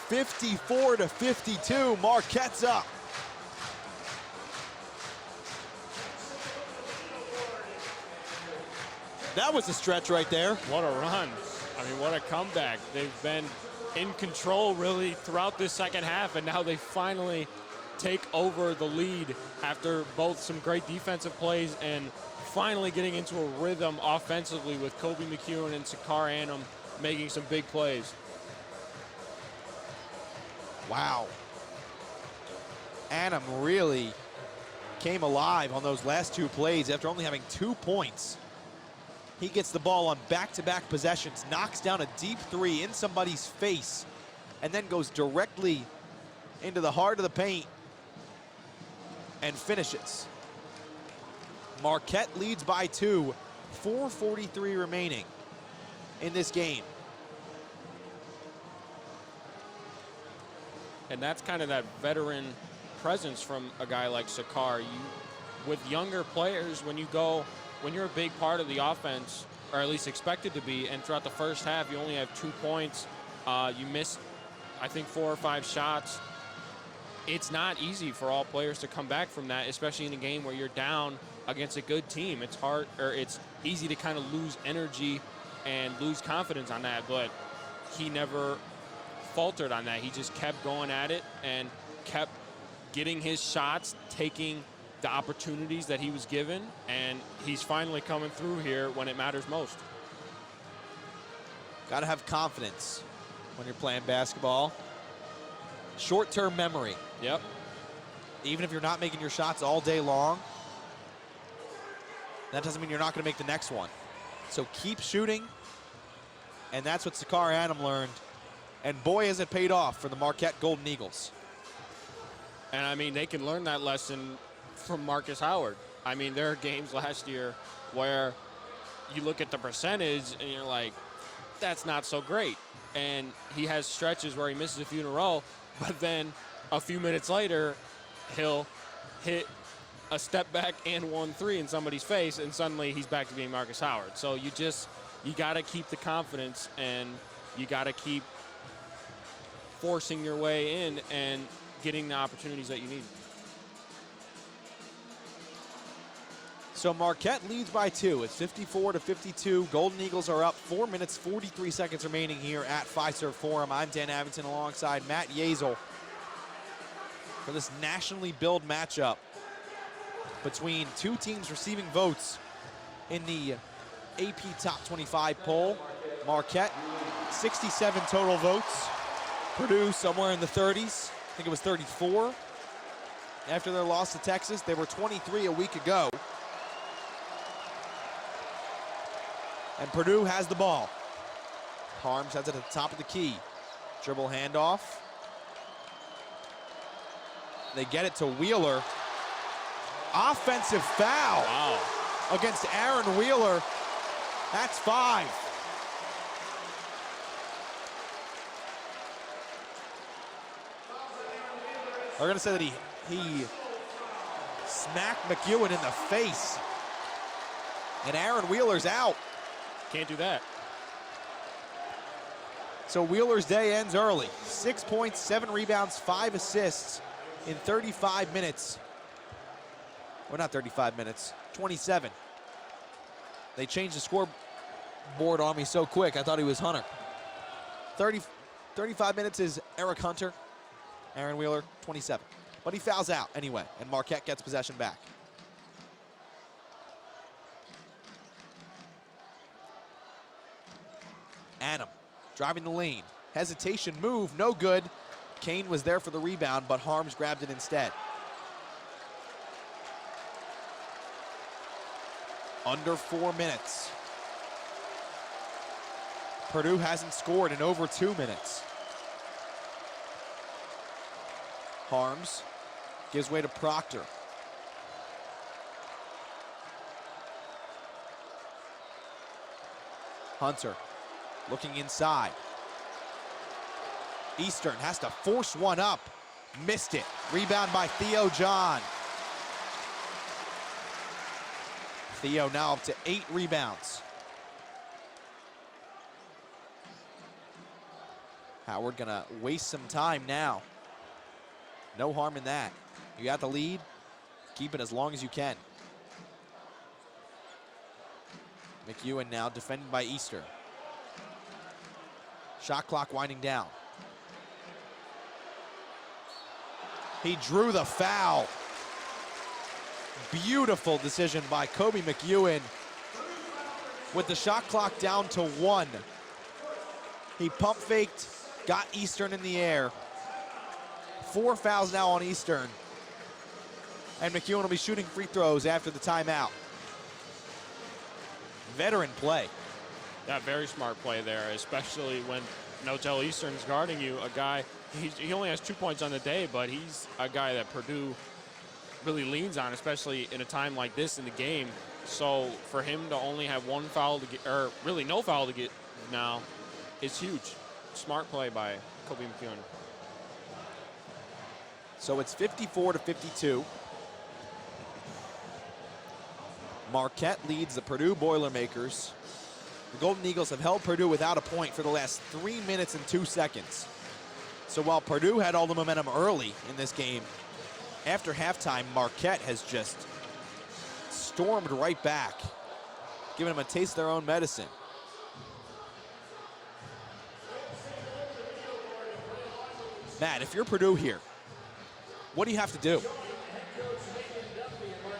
(54-52), Marquette's up. That was a stretch right there. What a run. I mean, what a comeback. They've been in control really throughout this second half, and now they finally take over the lead after both some great defensive plays and finally getting into a rhythm offensively with Kobe McEwen and Sakar Annam making some big plays. Wow. Annam really came alive on those last 2 plays after only having 2 points. He gets the ball on back-to-back possessions, knocks down a deep 3 in somebody's face, and then goes directly into the heart of the paint and finishes. Marquette leads by 2, 4:43 remaining in this game. And that's kind of that veteran presence from a guy like Sakar. With younger players, when you're a big part of the offense, or at least expected to be, and throughout the first half you only have 2 points, you miss, I think, 4 or 5 shots. It's not easy for all players to come back from that, especially in a game where you're down against a good team. It's hard, or it's easy to kind of lose energy and lose confidence on that, but he never faltered on that. He just kept going at it and kept getting his shots, taking the opportunities that he was given, and he's finally coming through here when it matters most. Got to have confidence when you're playing basketball. Short-term memory. Yep. Even if you're not making your shots all day long, that doesn't mean you're not going to make the next one. So keep shooting, and that's what Sakar Annam learned. And boy, has it paid off for the Marquette Golden Eagles. And I mean, they can learn that lesson from Marcus Howard. I mean, there are games last year where you look at the percentage and you're like, that's not so great. And he has stretches where he misses a few in a row, but then a few minutes later, he'll hit a step back and 1-3 in somebody's face, and suddenly he's back to being Marcus Howard. So you got to keep the confidence, and you got to keep forcing your way in and getting the opportunities that you need. So Marquette leads by 2. It's 54-52. Golden Eagles are up. 4 minutes, 43 seconds remaining here at Fiserv Forum. I'm Dan Avington alongside Matt Yeazel for this nationally billed matchup between 2 teams receiving votes in the AP Top 25 poll. Marquette 67 total votes. Purdue somewhere in the 30s. I think it was 34. After their loss to Texas, they were 23 a week ago. And Purdue has the ball. Harms has it at the top of the key. Dribble handoff. They get it to Wheeler. Offensive foul. Wow. Against Aaron Wheeler. That's 5. They're going to say that he smacked McEwen in the face. And Aaron Wheeler's out. Can't do that. So Wheeler's day ends early. 6 points, 7 rebounds, 5 assists in 35 minutes. Well, not 35 minutes, 27. They changed the scoreboard on me so quick, I thought he was Hunter. 35 minutes is Eric Hunter. Aaron Wheeler, 27. But he fouls out anyway, and Marquette gets possession back. Adam driving the lane. Hesitation move, no good. Kane was there for the rebound, but Harms grabbed it instead. Under 4 minutes. Purdue hasn't scored in over 2 minutes. Harms gives way to Proctor. Hunter looking inside. Eastern has to force one up. Missed it. Rebound by Theo John. Theo now up to 8 rebounds. Howard gonna waste some time now. No harm in that. You got the lead, keep it as long as you can. McEwen now defended by Eastern. Shot clock winding down. He drew the foul. Beautiful decision by Kobe McEwen. With the shot clock down to 1. He pump faked, got Eastern in the air. 4 fouls now on Eastern. And McEwen will be shooting free throws after the timeout. Veteran play. Yeah, very smart play there, especially when Nojel Eastern's guarding you. A guy, he only has 2 points on the day, but he's a guy that Purdue really leans on, especially in a time like this in the game. So for him to only have 1 foul to get, or really no foul to get now, is huge. Smart play by Kobe McEwen. So it's 54-52. Marquette leads the Purdue Boilermakers. The Golden Eagles have held Purdue without a point for the last 3 minutes and 2 seconds. So while Purdue had all the momentum early in this game, after halftime, Marquette has just stormed right back, giving them a taste of their own medicine. Matt, if you're Purdue here, what do you have to do?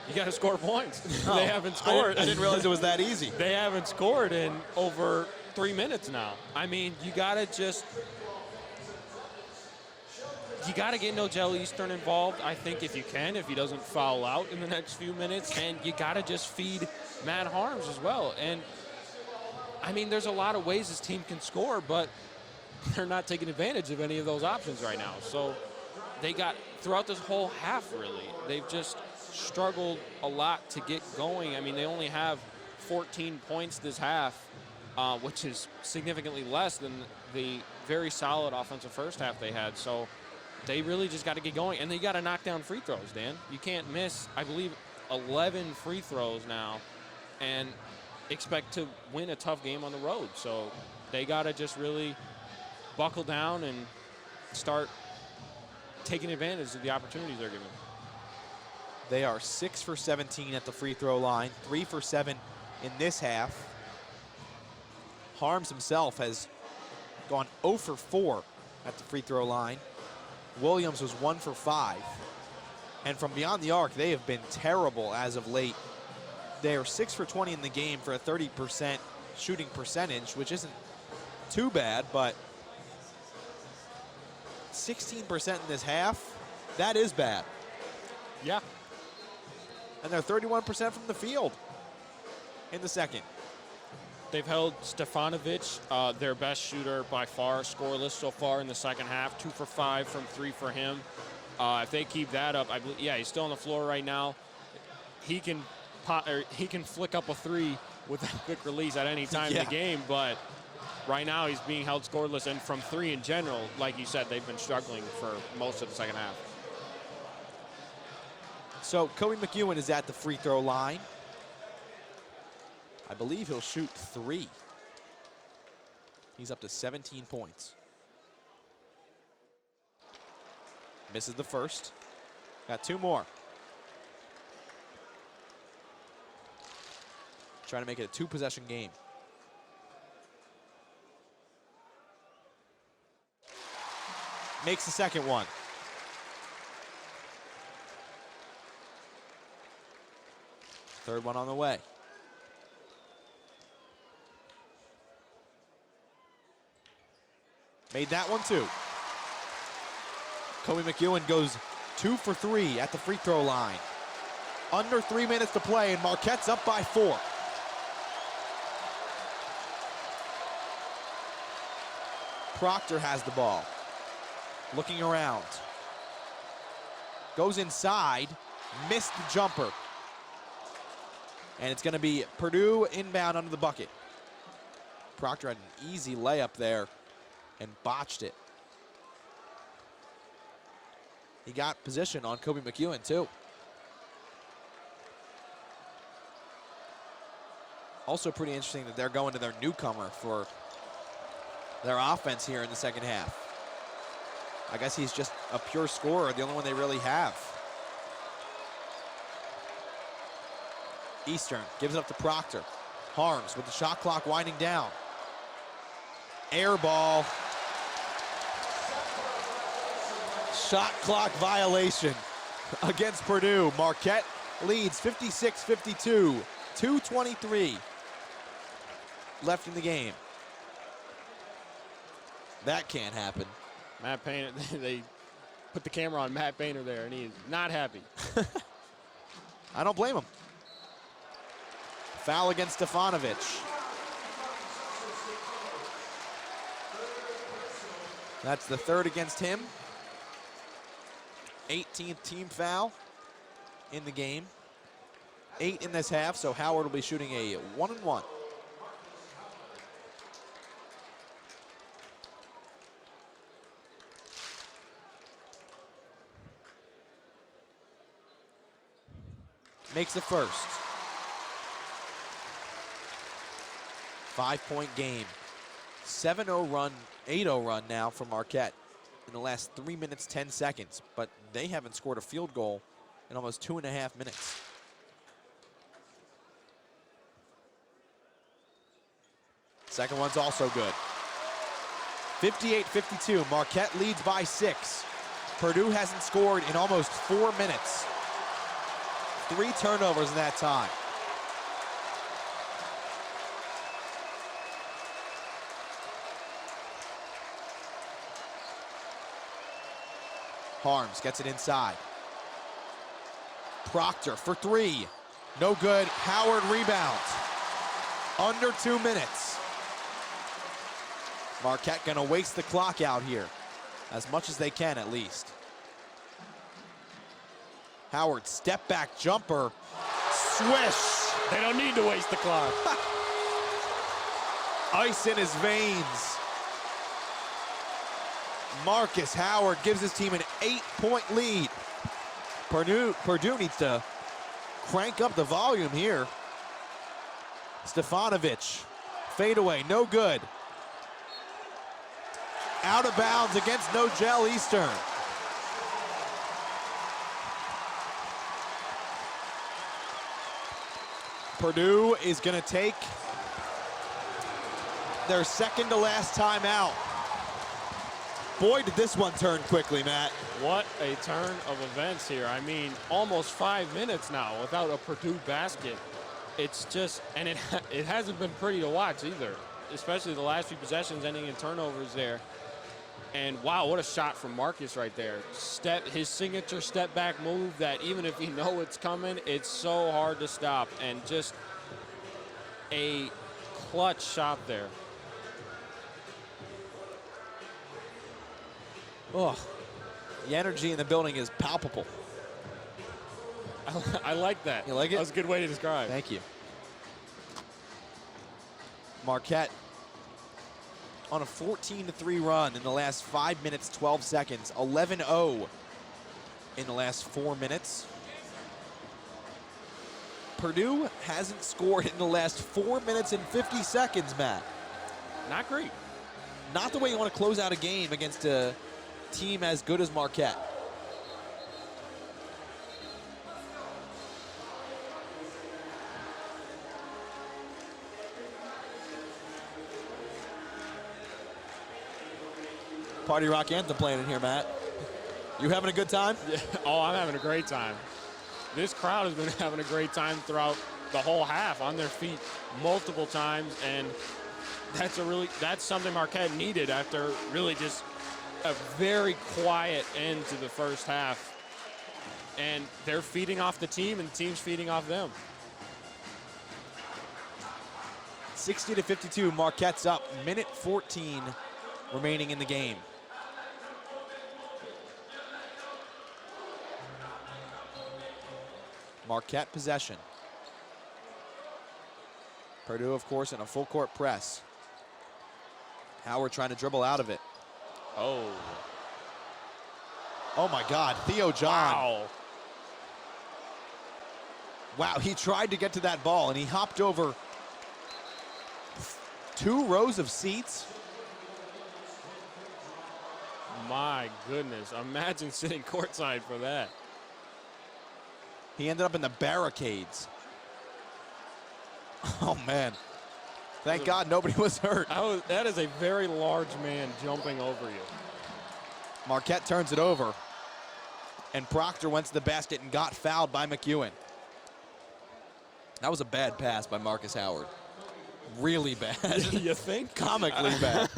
You got to score points. Oh, they haven't scored. I didn't realize it was that easy. They haven't scored in over 3 minutes now. I mean, you got to get Nojel Eastern involved, I think, if you can, if he doesn't foul out in the next few minutes. And you got to just feed Matt Harms as well. And, I mean, there's a lot of ways this team can score, but they're not taking advantage of any of those options right now. So they got, throughout this whole half, really, they've just struggled a lot to get going. I mean, they only have 14 points this half, which is significantly less than the very solid offensive first half they had. So they really just got to get going, and they got to knock down free throws, Dan. You can't miss, I believe, 11 free throws now and expect to win a tough game on the road. So they got to just really buckle down and start taking advantage of the opportunities they're given. They are 6 for 17 at the free throw line, 3 for 7 in this half. Harms himself has gone 0 for 4 at the free throw line. Williams was 1 for 5. And from beyond the arc, they have been terrible as of late. They are 6 for 20 in the game for a 30% shooting percentage, which isn't too bad, but 16% in this half, that is bad. Yeah. And they're 31% from the field in the second. They've held Stefanovic, their best shooter by far, scoreless so far in the second half. 2 for 5 from 3 for him. If they keep that up, I believe, yeah, he's still on the floor right now. He can flick up a 3 with a quick release at any time in the game, but right now he's being held scoreless, and from 3 in general, like you said, they've been struggling for most of the second half. So Kobe McEwen is at the free throw line. I believe he'll shoot 3. He's up to 17 points. Misses the first. Got 2 more. Trying to make it a 2-possession game. Makes the second one. Third one on the way. Made that one too. Kobe McEwen goes 2 for 3 at the free throw line. Under 3 minutes to play, and Marquette's up by 4. Proctor has the ball. Looking around. Goes inside. Missed the jumper. And it's going to be Purdue inbound under the bucket. Proctor had an easy layup there and botched it. He got position on Kobe McEwen too. Also pretty interesting that they're going to their newcomer for their offense here in the second half. I guess he's just a pure scorer, the only one they really have. Eastern gives it up to Proctor. Harms with the shot clock winding down. Air ball. Shot clock violation against Purdue. Marquette leads 56-52. 2:23 left in the game. That can't happen. Matt Painter, they put the camera on Matt Painter there, and he is not happy. I don't blame him. Foul against Stefanovic. That's the third against him. 18th team foul in the game. 8 in this half, so Howard will be shooting a 1-and-1. Makes the first. 5-point game. 7-0 run, 8-0 run now for Marquette in the last 3 minutes, 10 seconds, but they haven't scored a field goal in almost 2.5 minutes. Second one's also good. 58-52, Marquette leads by 6. Purdue hasn't scored in almost 4 minutes. 3 turnovers in that time. Harms gets it inside. Proctor for 3. No good. Howard rebounds. Under 2 minutes. Marquette gonna waste the clock out here. As much as they can, at least. Howard, step back jumper. Swish! They don't need to waste the clock. Ice in his veins. Marcus Howard gives his team an 8-point lead. Purdue needs to crank up the volume here. Stefanovic, fadeaway, no good. Out of bounds against Nogel Eastern. Purdue is going to take their second to last timeout. Boy, did this one turn quickly, Matt. What a turn of events here. I mean, almost 5 minutes now without a Purdue basket. It's just, and it hasn't been pretty to watch either. especially the last few possessions ending in turnovers there. And wow, what a shot from Marcus right there. His signature step back move that even if you know it's coming, it's so hard to stop. And just a clutch shot there. Oh, the energy in the building is palpable. I like that. You like it? That was a good way to describe. Thank you. Marquette on a 14-3 run in the last 5 minutes, 12 seconds. 11-0 in the last 4 minutes. Purdue hasn't scored in the last 4 minutes and 50 seconds, Matt. Not great. Not the way you want to close out a game against a team as good as Marquette. Party rock anthem playing in here, Matt. You having a good time? Yeah. Oh, I'm having a great time. This crowd has been having a great time throughout the whole half, on their feet multiple times, and that's something Marquette needed after really just a very quiet end to the first half. And they're feeding off the team, and the team's feeding off them. 60-52, Marquette's up. Minute 14 remaining in the game. Marquette possession. Purdue, of course, in a full court press. Howard trying to dribble out of it. Oh. Oh my God, Theo John. Wow. Wow, he tried to get to that ball and he hopped over 2 rows of seats. My goodness, imagine sitting courtside for that. He ended up in the barricades. Oh man. Thank God nobody was hurt. That is a very large man jumping over you. Marquette turns it over. And Proctor went to the basket and got fouled by McEwen. That was a bad pass by Marcus Howard. Really bad. You think? Comically bad.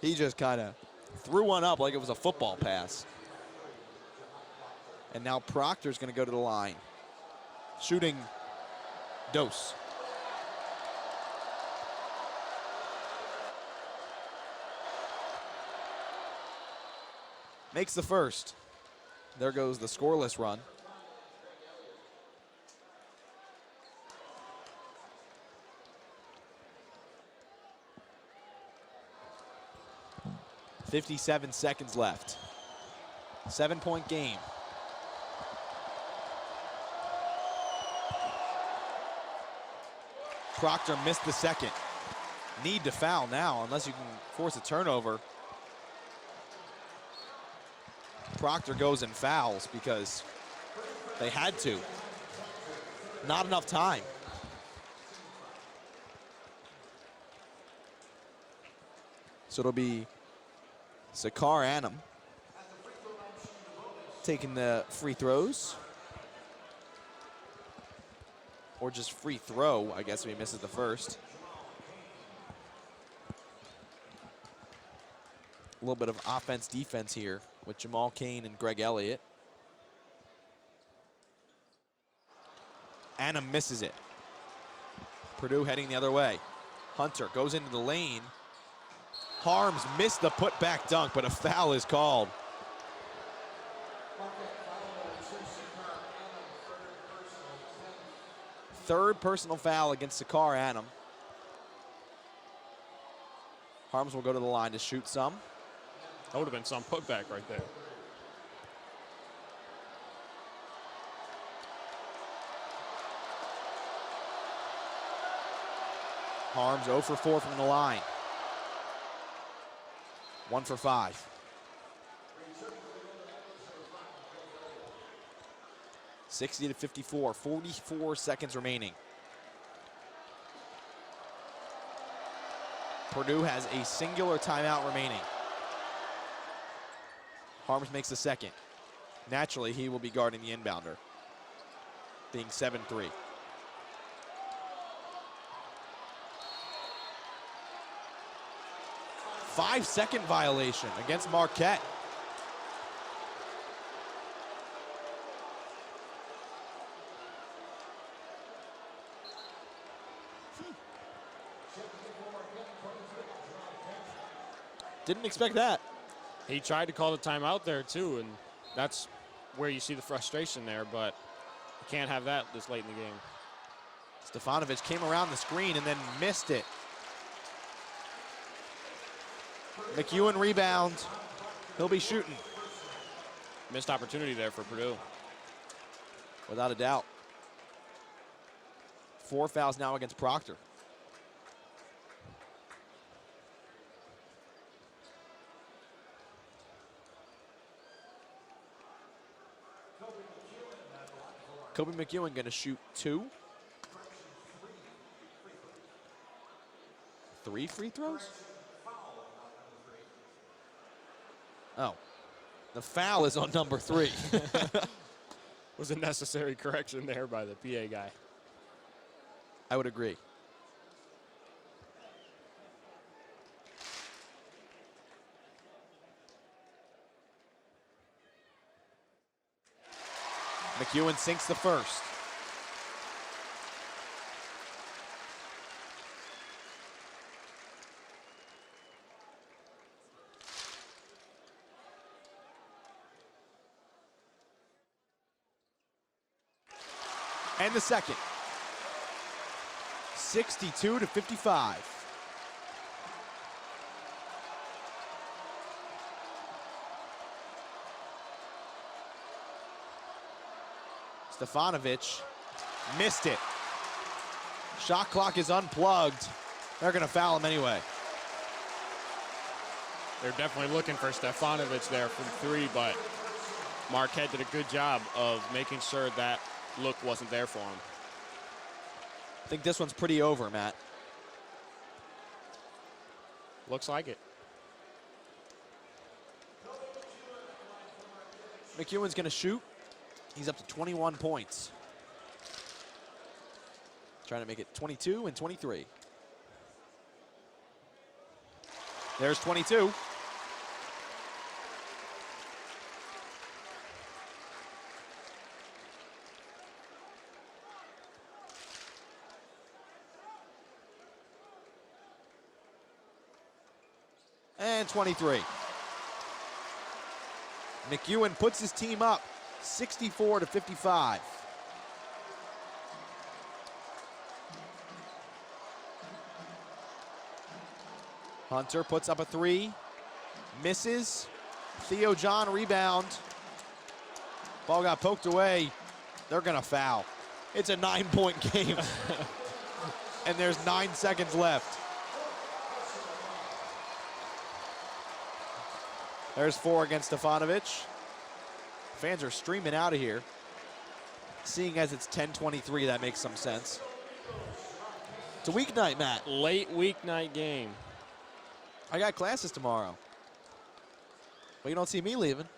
He just kind of threw one up like it was a football pass. And now Proctor's going to go to the line. Shooting dose. Makes the first. There goes the scoreless run. .57 seconds left. 7-point game. Proctor missed the second. Need to foul now unless you can force a turnover. Proctor goes and fouls because they had to. Not enough time. So it'll be Sakar Annam taking the free throws. Or just free throw, I guess, if he misses the first. A little bit of offense-defense here with Jamal Cain and Greg Elliott. Annam misses it. Purdue heading the other way. Hunter goes into the lane. Harms missed the putback dunk, but a foul is called. Third personal foul against Sakar Annam. Harms will go to the line to shoot some. That would have been some putback right there. Harms 0 for 4 from the line. 1 for 5. .60-54, 44 seconds remaining. Purdue has a singular timeout remaining. Harms makes the second. Naturally, he will be guarding the inbounder, being 7-3. 5-second violation against Marquette. Didn't expect that. He tried to call the timeout there too, and that's where you see the frustration there, but you can't have that this late in the game. Stefanovic came around the screen and then missed it. McEwen rebound. He'll be shooting. Missed opportunity there for Purdue. Without a doubt. 4 fouls now against Proctor. Kobe McEwen going to shoot 2. 3 free throws? Oh, the foul is on number 3. Was a necessary correction there by the PA guy. I would agree. McEwen sinks the first. And the second. 62-55. Stefanovic missed it. Shot clock is unplugged. They're going to foul him anyway. They're definitely looking for Stefanovic there from 3, but Marquette did a good job of making sure that look wasn't there for him. I think this one's pretty over, Matt. Looks like it. McEwen's going to shoot. He's up to 21 points. Trying to make it 22 and 23. There's 22. And 23. McEwen puts his team up 64-55. Hunter puts up a 3, misses. Theo John rebound. Ball got poked away. They're gonna foul. It's a 9-point game. And there's 9 seconds left. There's 4 against Stefanovic. Fans are streaming out of here. Seeing as it's 10:23, that makes some sense. It's a weeknight, Matt. Late weeknight game. I got classes tomorrow. But you don't see me leaving.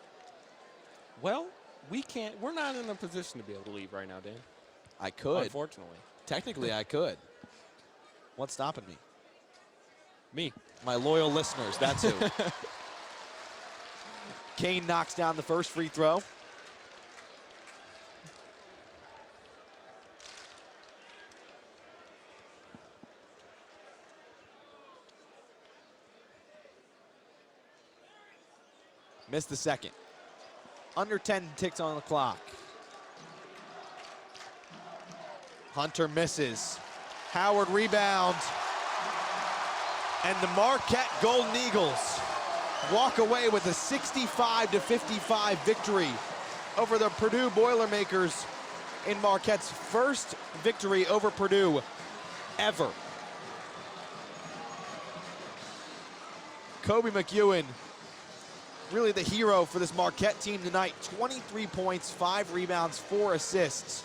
Well, we're not in a position to be able to leave right now, Dan. I could. Unfortunately. Technically, I could. What's stopping me? Me. My loyal listeners, that's who. Kane knocks down the first free throw. Missed the second. Under 10 ticks on the clock. Hunter misses. Howard rebound. And the Marquette Golden Eagles walk away with a 65-55 victory over the Purdue Boilermakers in Marquette's first victory over Purdue ever. Kobe McEwen, really the hero for this Marquette team tonight. 23 points, 5 rebounds, 4 assists.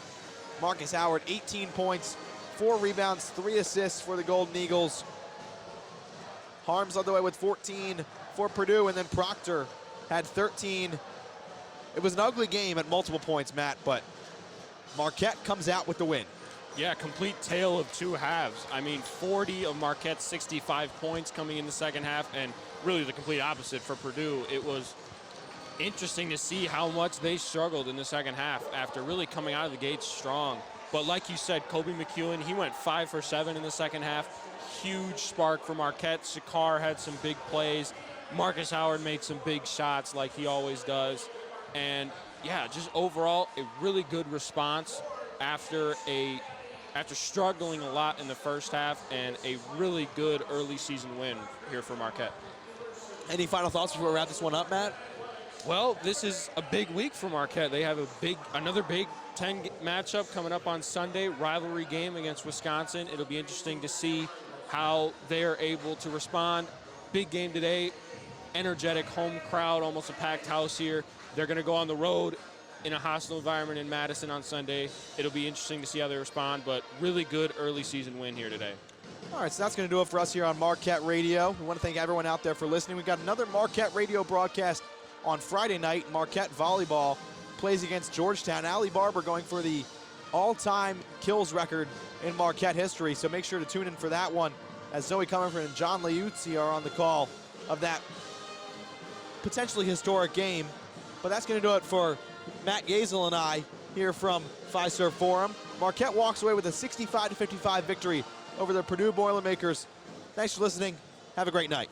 Marcus Howard, 18 points, 4 rebounds, 3 assists for the Golden Eagles. Harms led the way with 14 for Purdue, and then Proctor had 13. It was an ugly game at multiple points, Matt, but Marquette comes out with the win. Yeah, complete tale of 2 halves. I mean, 40 of Marquette's 65 points coming in the second half, and really the complete opposite for Purdue. It was interesting to see how much they struggled in the second half after really coming out of the gates strong. But like you said, Kobe McEwen, he went 5 for 7 in the second half. Huge spark for Marquette. Shakar had some big plays. Marcus Howard made some big shots like he always does. And yeah, just overall a really good response after struggling a lot in the first half, and a really good early season win here for Marquette. Any final thoughts before we wrap this one up, Matt? Well, this is a big week for Marquette. They have another Big Ten matchup coming up on Sunday, rivalry game against Wisconsin. It'll be interesting to see how they are able to respond. Big game today, energetic home crowd, almost a packed house here. They're going to go on the road in a hostile environment in Madison on Sunday. It'll be interesting to see how they respond, but really good early season win here today. All right, so that's going to do it for us here on Marquette Radio. We want to thank everyone out there for listening. We've got another Marquette Radio broadcast on Friday night. Marquette volleyball plays against Georgetown. Allie Barber going for the all-time kills record in Marquette history, so make sure to tune in for that one as Zoe Comerford and John Liuzzi are on the call of that potentially historic game. But that's going to do it for Matt Yeazel and I here from Fiserv Forum. Marquette walks away with a 65-55 victory over the Purdue Boilermakers. Thanks for listening. Have a great night.